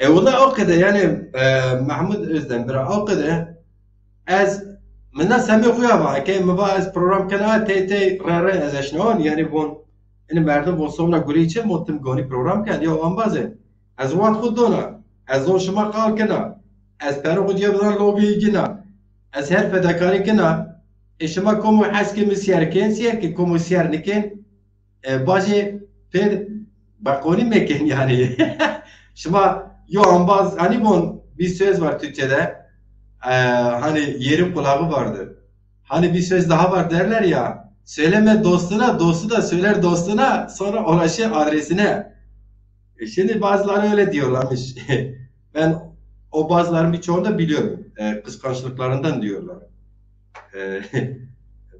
Valla o kadar yani Mahmut Özdemir o kadar az من سمی خویا با که مبا از پروگرام کنه تی رره ازش نان یعنی بون این مردم بون سومنا گوری چه متم گانی پروگرام کرد یا آن بازه از وقت خود دونا از اون شما قال کنه از پرو خود یه بدن لوگی کنه از هر فداکاری کنه شما کومو حس که مسیر کن سیر که کومو سیر نکن باجی پر bakoni mekan yani şuma yo ambaz hani bon bir söz var Türkçe'de hani yerin kulağı vardır. Hani bir söz daha var derler ya söyleme dostuna dostu da söyler dostuna sonra ulaşır adresine. Şimdi bazıları öyle diyorlarmış. Ben o bazıların birçoğunu da biliyorum. Kıskançlıklarından diyorlar.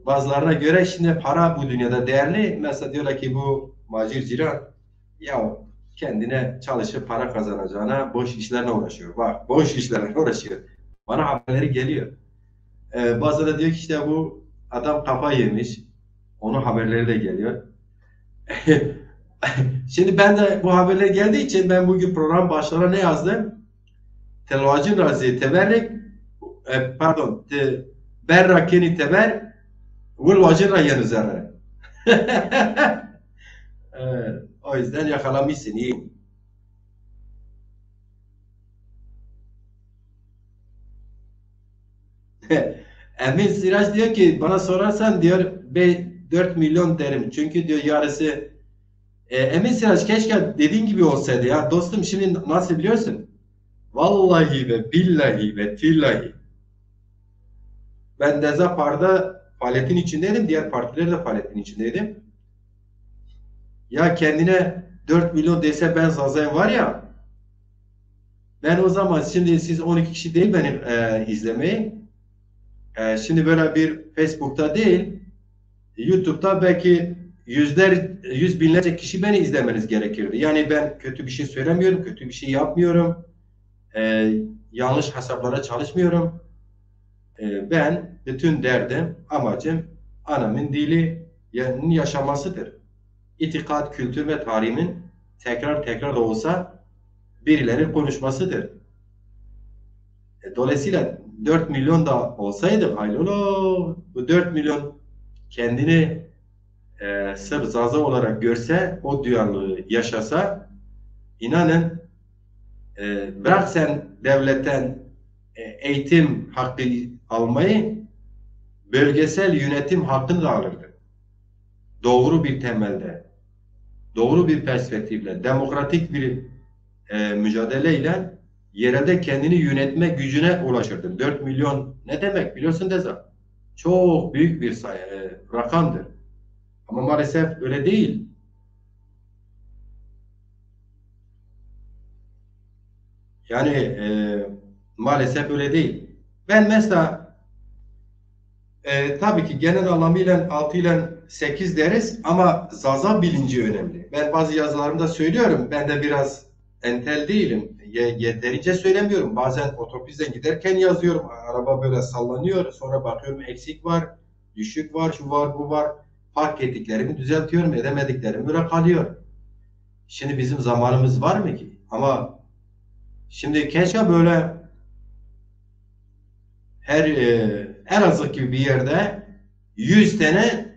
Bazılarına göre şimdi para bu dünyada değerli. Mesela diyorlar ki bu Macir Ciran ya kendine çalışıp para kazanacağına boş işlerine uğraşıyor. Bak boş işlerine uğraşıyor. Bana haberleri geliyor. Bazıları da diyor ki işte bu adam kafa yemiş. Onun haberleri de geliyor. Şimdi ben de bu haberler geldiği için ben bugün program başlarına ne yazdım? Telvacın razı teberrik pardon berra keni teber vel vacın rayan üzerine. O yüzden yakalamışsın iyi. Emin Siraç diyor ki bana sorarsan diyor 4 milyon derim. Çünkü diyor yarısı Emin Siraç keşke dediğin gibi olsaydı ya. Dostum şimdi nasıl biliyorsun? Vallahi ve billahi ve tillahi. Ben Dezapar'da faaliyetin içindeydim. Diğer partiler de faaliyetin içindeydim. Ya kendine 4 milyon dese ben Zaza'ya var ya ben o zaman şimdi siz 12 kişi değil beni izlemeyi şimdi böyle bir Facebook'ta değil YouTube'da belki yüz binlerce kişi beni izlemeniz gerekirdi. Yani ben kötü bir şey söylemiyorum, kötü bir şey yapmıyorum. Yanlış hesaplara çalışmıyorum. Ben bütün derdim, amacım anamın dili yaşamasıdır. İtikat, kültür ve tarihimin tekrar da olsa birileri konuşmasıdır. Dolayısıyla 4 milyon da olsaydı hayırlı bu 4 milyon kendini sırf Zaza olarak görse, o duyarlılığı yaşasa inanın bırak sen devletten eğitim hakkı almayı bölgesel yönetim hakkını da alırdı. Doğru bir temelde. doğru bir perspektifle, demokratik bir mücadeleyle yerelde kendini yönetme gücüne ulaşırdı. 4 milyon ne demek biliyorsun Deza? Çok büyük bir rakamdır. Ama maalesef öyle değil. Yani maalesef öyle değil. Ben mesela tabii ki genel anlamıyla 6 ile 8 deriz ama Zaza bilinci önemli. Ben bazı yazılarımda söylüyorum. Ben de biraz entel değilim. Yeterince söylemiyorum. Bazen otobüsten giderken yazıyorum. Araba böyle sallanıyor. Sonra bakıyorum eksik var, düşük var, şu var, bu var. Fark ettiklerimi düzeltiyorum. Edemediklerim böyle kalıyor. Şimdi bizim zamanımız var mı ki? Ama şimdi keşke böyle Elazığ gibi bir yerde 100 tane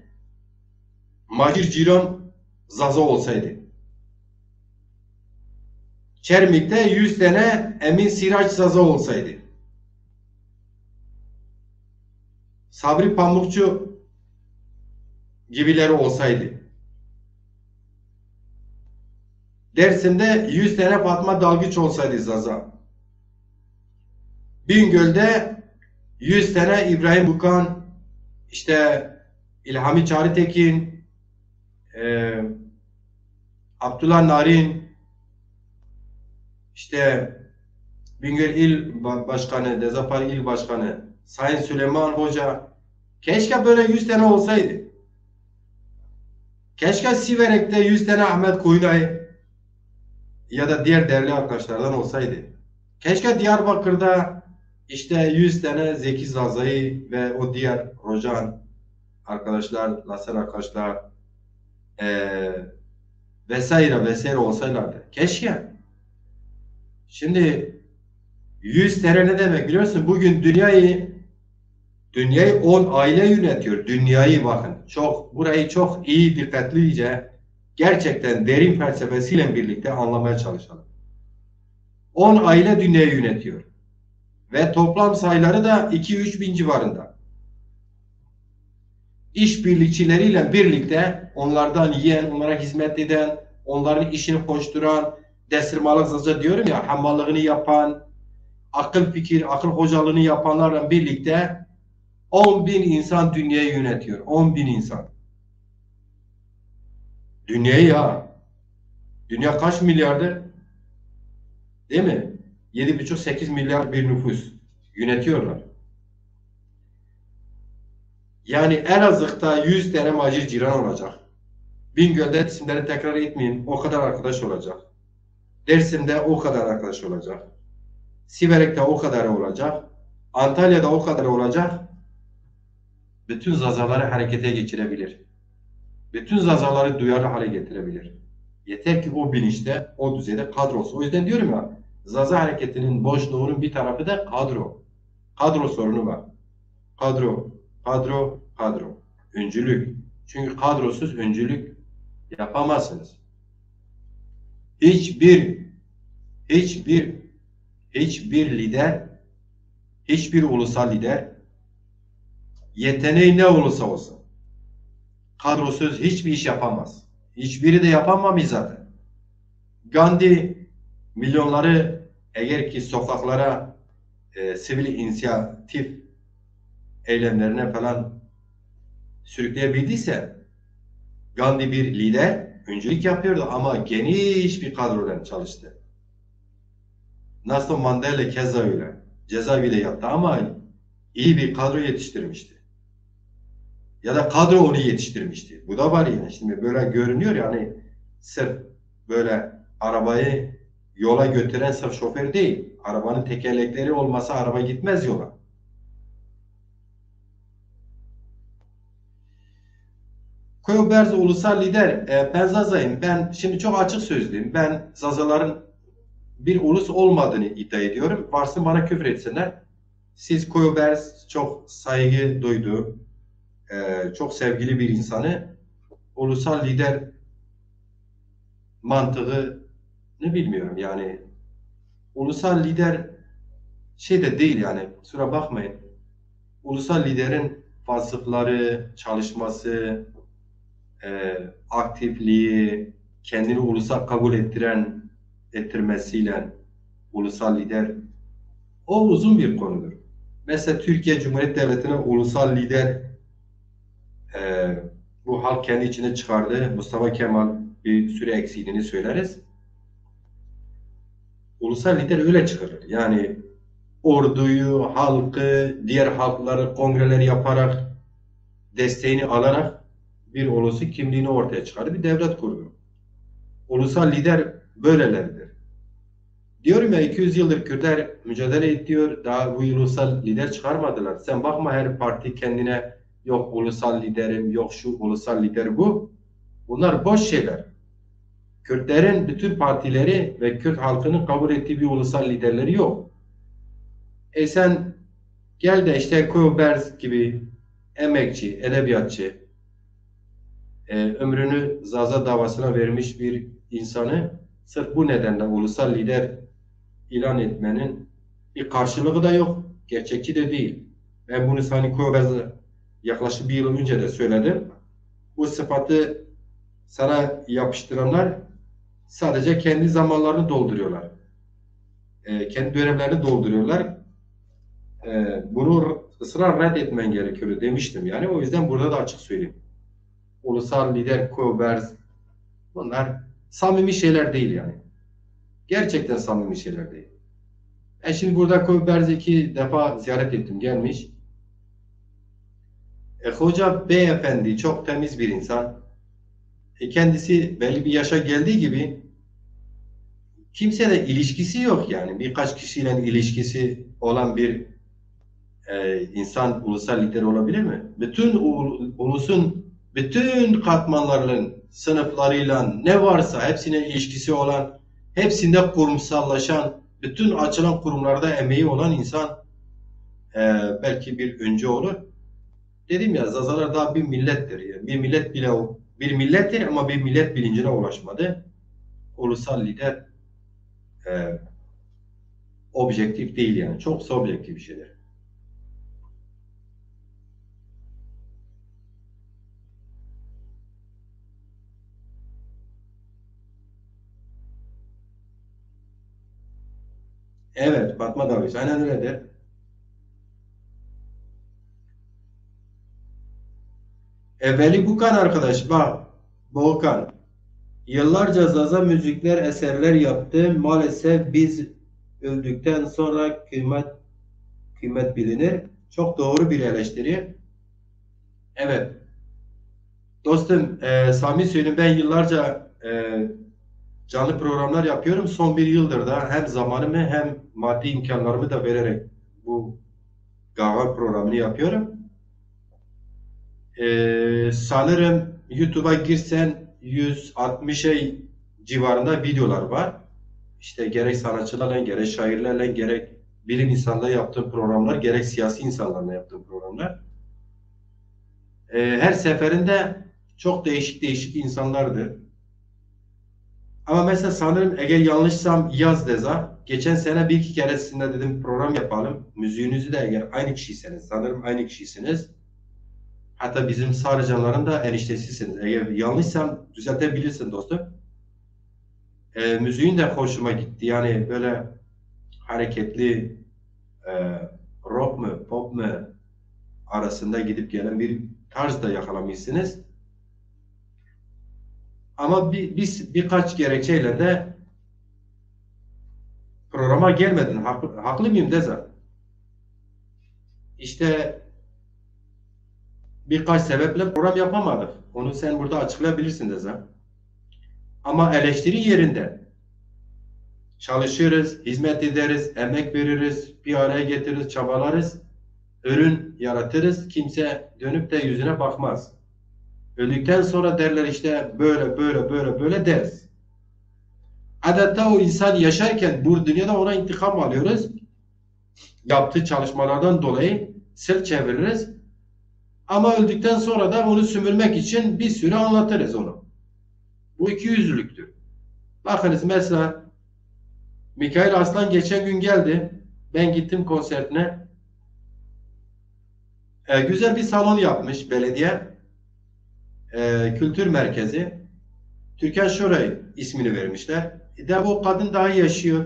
Macir Ciron Zaza olsaydı. Çermik'te 100 tane Emin Siraç Zaza olsaydı. Sabri Pamukçu gibileri olsaydı. Dersim'de 100 tane Fatma Dalgıç olsaydı Zaza. Bingöl'de 100 tane İbrahim Bukan, işte İlhami Çağrıtekin, Abdullah Narin, işte Bingöl İl Başkanı, Dezapar İl Başkanı, Sayın Süleyman Hoca. Keşke böyle 100 tane olsaydı. Keşke Siverek'te 100 tane Ahmet Koyunay ya da diğer değerli arkadaşlardan olsaydı. Keşke Diyarbakır'da işte 100 tane Zeki Zaza'yı ve o diğer Rojan arkadaşlar, Laser arkadaşlar vesaire vesaire olsaylardı. Keşke. Şimdi 100 tane ne demek biliyorsun? Bugün dünyayı 10 aile yönetiyor. Dünyayı bakın. Burayı çok iyi dikkatlice gerçekten derin felsefesiyle birlikte anlamaya çalışalım. 10 aile dünyayı yönetiyor. Ve toplam sayıları da 2-3 bin civarında. İşbirlikçileriyle birlikte onlardan yiyen, onlara hizmet eden, onların işini koşturan, desirmalık zaza diyorum ya, hammallığını yapan, akıl fikir, akıl hocalığını yapanlarla birlikte 10 bin insan dünyayı yönetiyor. 10 bin insan. Dünyayı ya. Dünya kaç milyardır? Değil mi? 7,5-8 milyar bir nüfus. Yönetiyorlar. Yani Elazığ'da 100 tane Macir Ciran olacak. Bingöl'de isimleri tekrar etmeyin. O kadar arkadaş olacak. Dersim'de o kadar arkadaş olacak. Siverek'te o kadar olacak. Antalya'da o kadar olacak. Bütün zazaları harekete geçirebilir. Bütün zazaları duyarlı hale getirebilir. Yeter ki o bilinçte, o düzeyde kadro olsun. O yüzden diyorum ya, zaza hareketinin boşluğunun bir tarafı da kadro. Kadro sorunu var. Kadro, kadro, kadro. Öncülük. Çünkü kadrosuz öncülük yapamazsınız. Hiçbir lider, hiçbir ulusal lider yeteneği ne olursa olsun kadrosuz hiçbir iş yapamaz. Hiçbiri de yapamamış zaten. Gandhi milyonları eğer ki sokaklara sivil inisiyatif eylemlerine falan sürükleyebildiyse Gandhi bir lider, öncülük yapıyordu ama geniş bir kadrodan çalıştı. Nelson Mandela keza öyle. Cezaevinde yattı ama iyi bir kadro yetiştirmişti. Ya da kadro onu yetiştirmişti. Bu da var yine. Şimdi böyle görünüyor yani sırf böyle arabayı yola götüren sırf şoför değil. Arabanın tekerlekleri olmasa araba gitmez yola. Koyu Berz ulusal lider. Ben Zaza'yım. Ben şimdi çok açık sözlüyüm. Ben Zazaların bir ulus olmadığını iddia ediyorum. Varsın bana küfür etsinler. Siz Koyu Berz çok saygı duyduğu, çok sevgili bir insanı ulusal lider mantığı ne bilmiyorum yani ulusal lider şey de değil yani kusura bakmayın. Ulusal liderin vasıfları, çalışması, aktifliği, kendini ulusal kabul ettirmesiyle ulusal lider, o uzun bir konudur. Mesela Türkiye Cumhuriyeti Devleti'ne ulusal lider bu halk kendi içine çıkardı. Mustafa Kemal bir süre eksiğini söyleriz. Ulusal lider öyle çıkarır. Yani orduyu, halkı, diğer halkları kongreler yaparak, desteğini alarak bir ulusu kimliğini ortaya çıkarır. Bir devlet kurur. Ulusal lider böyleleridir. Diyorum ya 200 yıldır Kürtler mücadele ediyor. Daha bu ulusal lider çıkarmadılar. Sen bakma her parti kendine yok ulusal liderim, yok şu ulusal lider bu. Bunlar boş şeyler. Kürtlerin bütün partileri ve Kürt halkının kabul ettiği bir ulusal liderleri yok. Sen gel de işte Koyberz gibi emekçi, edebiyatçı, ömrünü Zaza davasına vermiş bir insanı sırf bu nedenle ulusal lider ilan etmenin bir karşılığı da yok. Gerçekçi de değil. Ben bunu Sani Koyberz'e yaklaşık bir yıl önce de söyledim. Bu sıfatı sana yapıştıranlar sadece kendi zamanlarını dolduruyorlar. Kendi dönemlerini dolduruyorlar. Bunu ısrar reddetmen gerekiyor demiştim. Yani o yüzden burada da açık söyleyeyim. Ulusal lider Koyberz bunlar samimi şeyler değil yani. Gerçekten samimi şeyler değil. Şimdi burada Koyberz'i 2 defa ziyaret ettim. Gelmiş. Hoca beyefendi çok temiz bir insan. Kendisi belli bir yaşa geldiği gibi kimseyle ilişkisi yok yani. Birkaç kişiyle ilişkisi olan bir insan ulusal lider olabilir mi? Bütün ulusun bütün katmanlarının sınıflarıyla ne varsa hepsine ilişkisi olan, hepsinde kurumsallaşan, bütün açılan kurumlarda emeği olan insan belki bir öncü olur. Dedim ya Zazalar daha bir millettir. Yani bir millet bile bir millettir ama bir millet bilincine ulaşmadı. Ulusal lider objektif değil yani. Çok subjektif bir şeydir. Evet, Fatma Davis. Aynen öyledir. Veli Bukan arkadaş, bak, Volkan. Yıllarca Zaza müzikler, eserler yaptı. Maalesef biz öldükten sonra kıymet bilinir. Çok doğru bir eleştiri. Evet. Dostum, samimi söyleyeyim ben yıllarca canlı programlar yapıyorum. Son bir yıldır da hem zamanımı hem maddi imkanlarımı da vererek bu Gavar programını yapıyorum. Sanırım YouTube'a girsen 160 civarında videolar var. İşte gerek sanatçılarla, gerek şairlerle, gerek bilim insanlarla yaptığım programlar, gerek siyasi insanlarla yaptığım programlar. Her seferinde çok değişik insanlardı. Ama mesela sanırım eğer yanlışsam yaz Deza. Geçen sene 1-2 kere sizinle dedim program yapalım. Müziğinizi de eğer aynı kişiyseniz, sanırım aynı kişiysiniz. Hatta bizim Sarıcanların da eniştesisiniz. Eğer yanlışsam düzeltebilirsin dostum. Müziğin de hoşuma gitti. Yani böyle hareketli rock mu, pop mu arasında gidip gelen bir tarz da yakalamışsınız. Ama birkaç gerekçeyle de programa gelmedin. Haklı mıyım Deza? İşte birkaç sebeple program yapamadık. Onu sen burada açıklayabilirsin Deza. Ama eleştiri yerinde. Çalışırız, hizmet ederiz, emek veririz, bir araya getiririz, çabalarız, ürün yaratırız. Kimse dönüp de yüzüne bakmaz. Öldükten sonra derler işte böyle deriz. Adeta o insan yaşarken bu dünyada ona intikam alıyoruz. Yaptığı çalışmalardan dolayı sırt çeviririz. Ama öldükten sonra da onu sömürmek için bir sürü anlatırız onu. Bu ikiyüzlülüktür. Bakınız mesela Mikail Aslan geçen gün geldi. Ben gittim konserine. Güzel bir salon yapmış belediye. Kültür merkezi. Türkan Şoray ismini vermişler. De o kadın daha yaşıyor.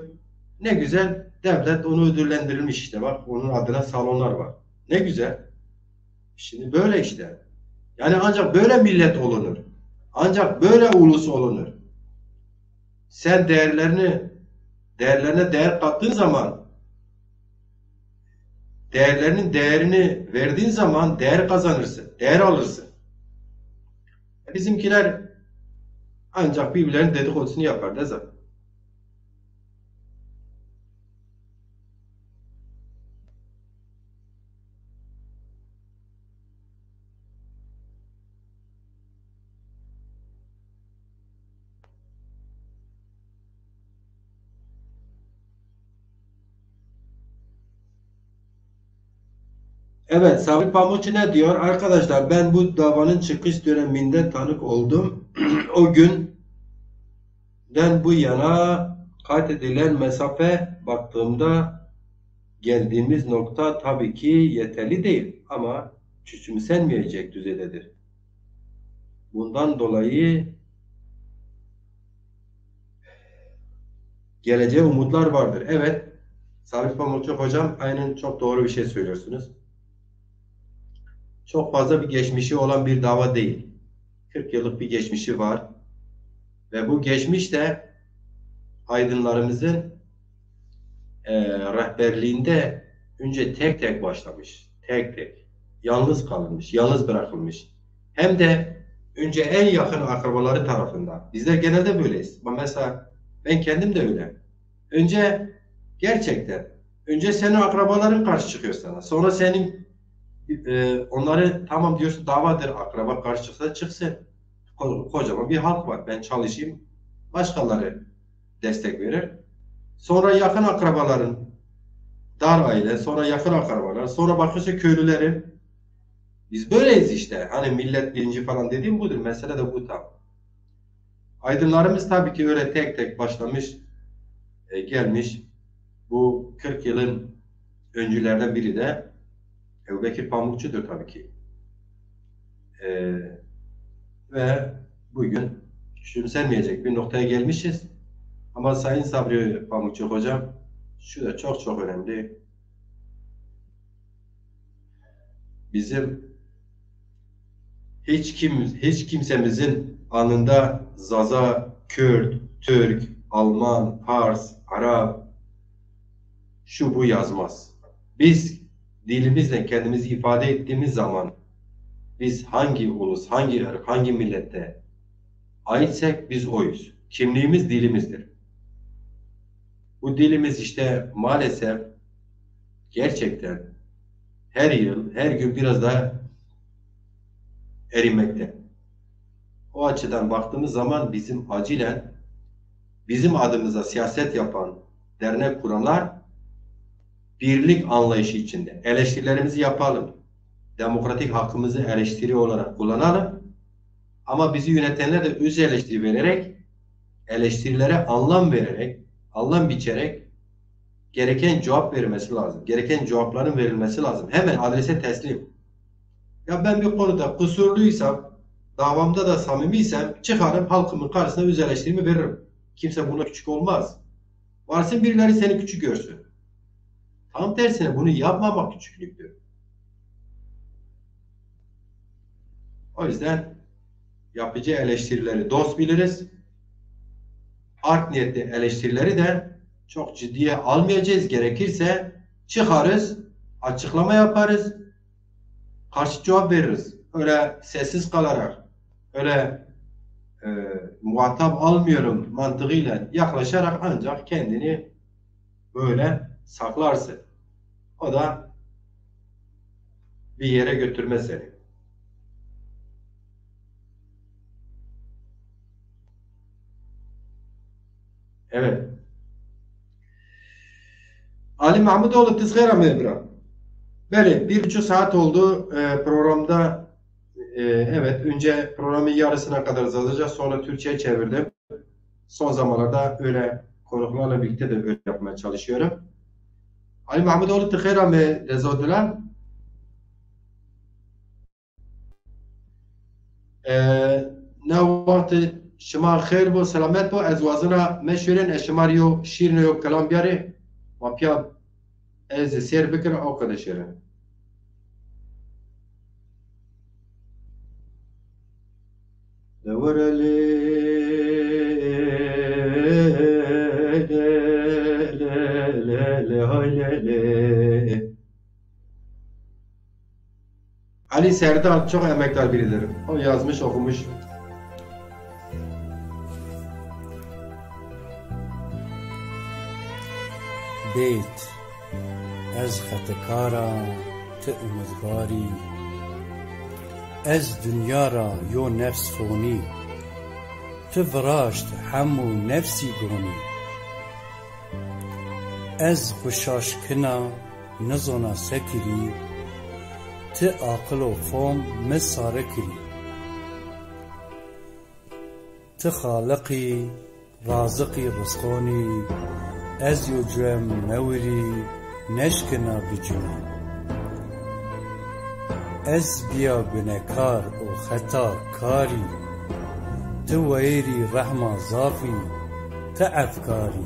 Ne güzel, devlet onu ödüllendirilmiş işte, bak onun adına salonlar var. Ne güzel. Şimdi böyle işte. Yani ancak böyle millet olunur. Ancak böyle ulus olunur. Sen değerlerine değer kattığın zaman, değerlerinin değerini verdiğin zaman değer kazanırsın, değer alırsın. Bizimkiler ancak birbirlerinin dedikodusunu yapar da zaten. Evet, Sabri Pamukçu ne diyor? Arkadaşlar, ben bu davanın çıkış döneminde tanık oldum. O günden bu yana kat edilen mesafe baktığımda geldiğimiz nokta tabii ki yeterli değil ama küçümsenmeyecek düzeydedir. Bundan dolayı geleceğe umutlar vardır. Evet, Sabri Pamukçu hocam, aynen çok doğru bir şey söylüyorsunuz. Çok fazla bir geçmişi olan bir dava değil. 40 yıllık bir geçmişi var. Ve bu geçmiş de aydınlarımızın rehberliğinde önce tek tek başlamış. Tek tek. Yalnız kalınmış, yalnız bırakılmış. Hem de önce en yakın akrabaları tarafından. Bizler genelde böyleyiz. Mesela ben kendim de öyle. Önce gerçekten, önce senin akrabaların karşı çıkıyor sana. Sonra senin onları tamam diyorsun, davadır, akraba karşı çıksa çıksın. Kocaman bir halk var. Ben çalışayım, başkaları destek verir. Sonra yakın akrabaların, dar aile, sonra yakın akrabalar, sonra bakışı köylüleri. Biz böyleyiz işte. Hani millet bilinci falan dediğim budur. Mesele de bu tam. Aydınlarımız tabii ki öyle tek tek başlamış, gelmiş. Bu 40 yılın öncülerden biri de Ebubekir Pamukçu'dur tabii ki. Ve bugün küçümsenmeyecek bir noktaya gelmişiz. Ama Sayın Sabri Pamukçu hocam, şu da çok çok önemli. Bizim hiç kimsemizin anında Zaza, Kürt, Türk, Alman, Fars, Arap şu bu yazmaz. Biz dilimizle kendimizi ifade ettiğimiz zaman biz hangi ulus, hangi ırk, hangi millete aitsek biz oyuz. Kimliğimiz dilimizdir. Bu dilimiz işte maalesef gerçekten her yıl, her gün biraz daha erimekte. O açıdan baktığımız zaman bizim acilen bizim adımıza siyaset yapan, dernek kuranlar birlik anlayışı içinde eleştirilerimizi yapalım. Demokratik hakkımızı eleştiri olarak kullanalım. Ama bizi yönetenler de öz eleştiri vererek, eleştirilere anlam vererek, anlam biçerek gereken cevap vermesi lazım. Gereken cevapların verilmesi lazım. Hemen adrese teslim. Ya ben bir konuda kusurluysam, davamda da samimiysem çıkarım halkımın karşısına öz eleştirimi veririm. Kimse buna küçük olmaz. Varsın birileri seni küçük görsün. Tam tersine bunu yapmamak küçüklüktür. O yüzden yapıcı eleştirileri dost biliriz. Art niyetli eleştirileri de çok ciddiye almayacağız. Gerekirse çıkarız, açıklama yaparız, karşı cevap veririz. Öyle sessiz kalarak, öyle muhatap almıyorum mantığıyla yaklaşarak ancak kendini böyle saklarsın. O da bir yere götürmez seni. Evet. Ali Mahmudoğlu tezgara mı Ebra? Böyle 1,5 saat oldu programda. Evet, önce programın yarısına kadar yazacağız. Sonra Türkçe'ye çevirdim. Son zamanlarda öyle konuklarla birlikte de öyle yapmaya çalışıyorum. Ali Mahmudoğlu tezgara mı rezodula? Ne vakti شما خیر بو سلامت بو از وازنا مشورن اشماریو شیرنیو کلام بیاره و پیا از سیر بکر او قد شیرن دور Ali Serdar çok emektar biridir. O yazmış, okumuş. Beyt ez xetekara te umidvari ez dünyara yo nefs foni te viraşt hemû nefsî goni ez xuşaşkina nizona sekirî te aqil û fom me sare kirî te xaliqî razıqî rizqonî ez yo cem mewrî neşkina bicûnî ez biya gunekar û xeta karî te weyrî rehma zafî te efkarî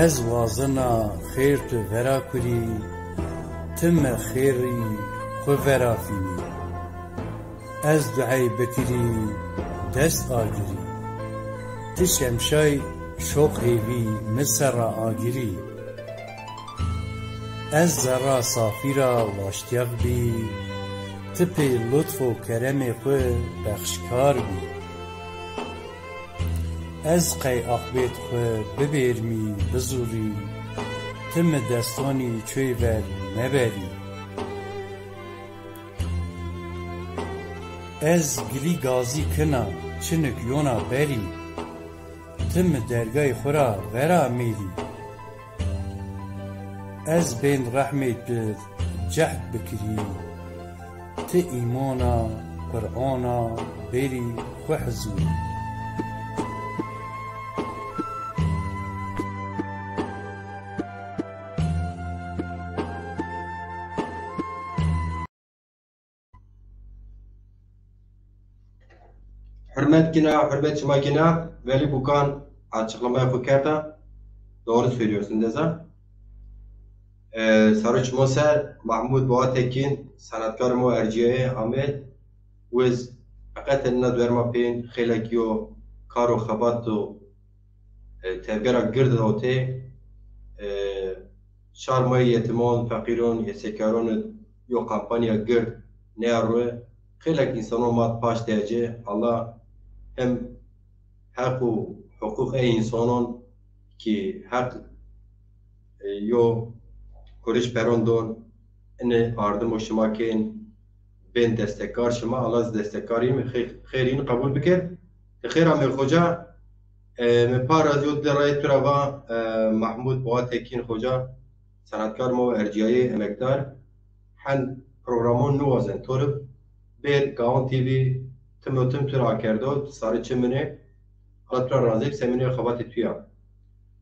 ez wazina xêr tu vera kurî te me xêrî xwe verafînî ez duhey bikirî dest agirî ti şemşay şoq hêvî min sera agirî ez zerra safîra waştiyev bî ti pê lutf û keremê xwe bexşkar bî ez qey axbêt xwe bibêrmî bizûrî ti mi destanî çûyê ver neberî ez gilî gazî kina çinik yona berî ti mi dergahê xwe ra vera mêrî ez bên rehmê tu cehd bikirî ti îmana Qur'ana berî xwe hizûrî Hürmet kina, hürmet şuma kina, Veli Bukan açıklamaya fıkerta. Doğru söylüyorsun Deza. Sarıç Moser, Mahmud Boğatekin, sanatkar mo Erciye Ahmet, Vez Akatenna Dverma Pin, Xelakiyo, Karo Xabato, Tevgera Girda Ote, Şarmayı Yetimon, Fakirun, Yesekarun, Yo kampanya Gird, ne arı, Xelak insanon mat paş derece, Allah hem hak و حقوق انسانان که حق yo کورش پروندون ان آردم و شما که بین دستکار شما الله دستکاریم خیرین قبول بکر خیر هم خوجا مپار از یود درای تروا محمود بواتکین خوجا سندکار مو ارجیای امکدار هن پروگرامون نوازن طور بیر گاون تیوی تموتم ترا کرده ساری چمنه حالا razıyım semine xabat etüya.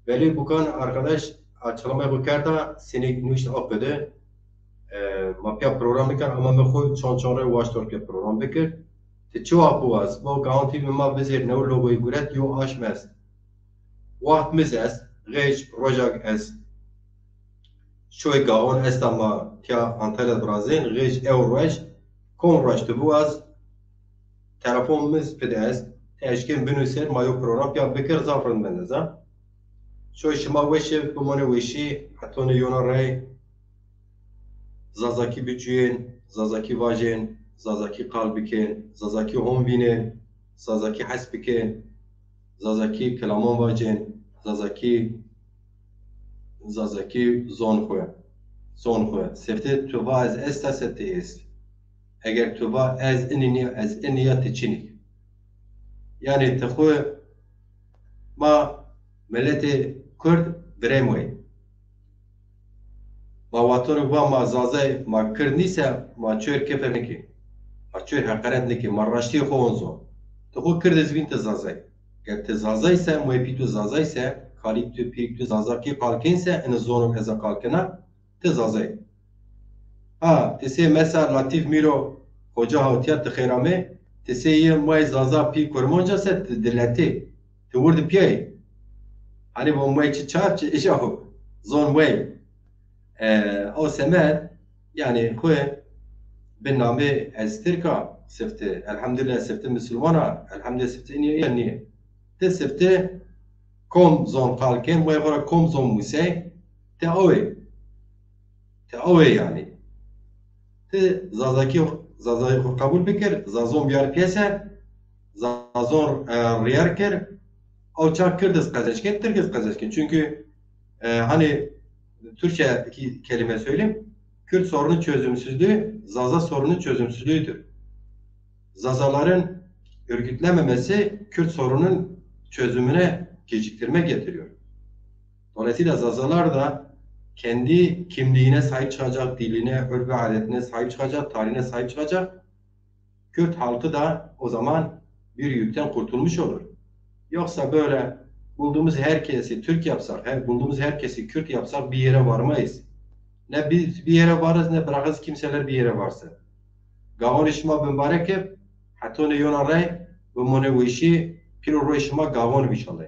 Veli Bukan arkadaş açıklamayı bu kerta sinik nuş akbede mapya program bikar ama mekhu çançanre vaştorke program bikir. Te çuva buaz bu garanti ma bezir ne logoyu guret yo aşmez. Vaxt mizes geç rojak ez şoy gaon estama tia Antalya Brazil geç euroj kon rojtu buaz telefonumuz pdes eşkin bünüser mayo program ya bekir zafrın bendeza. Şoy şima veşe bumane veşi hatone yona ray zazaki biçüyen, zazaki vajen, zazaki kalbiken, zazaki hombinen, zazaki hasbiken, zazaki kelamon vajen, zazaki zon khoya. Sefte tuva az esta sefte est. Eğer tuva az iniya teçinik. Yani tıxu ma milleti Kurd biremoy. Ma watonu va ma zazay ma Kurd nise ma çör kefer neki. Ma çör hakaret neki ma raşti xonzo. Tıxu Kurd ezvin te zazay. Eğer te zazay ise muepitu zazay ise kalik tu pirik tu zazaki kalkinse en zonum eza kalkina te zazay. Ha tese mesela Latif Miro hoca havtiyat te khairame تسيي موي زازا بي كورمونجا ست دلتي تورد بيي hani bu موي تشارج ايشو زون وي او سمات يعني خوي بالنامه استركا سفت الحمد لله سفت مسلمانا الحمد لله سفت اني يعني تسفت كوم زون قالكين وي غرا كوم زون موسى تاوي يعني زازاكي زازاي قبول بكر زازون بيار بيسه زازون ريار كر او çak kırdıs kazançken Türkçe kazançken çünkü hani Türkçe iki kelime söyleyeyim Kürt sorunu çözümsüzlüğü Zaza sorunun çözümsüzlüğüdür. Zazaların örgütlememesi Kürt sorunun çözümüne geciktirme getiriyor. Dolayısıyla Zazalar da kendi kimliğine sahip çıkacak, diline, örf ve adetine sahip çıkacak, tarihine sahip çıkacak. Kürt halkı da o zaman bir yükten kurtulmuş olur. Yoksa böyle bulduğumuz herkesi Türk yapsak, bulduğumuz herkesi Kürt yapsak bir yere varmayız. Ne biz bir yere varız ne bırakırız kimseler bir yere varsın. Gavon işima mübarek hep, hatta ne yonaray ve monevişi piro işima gavon biçalay.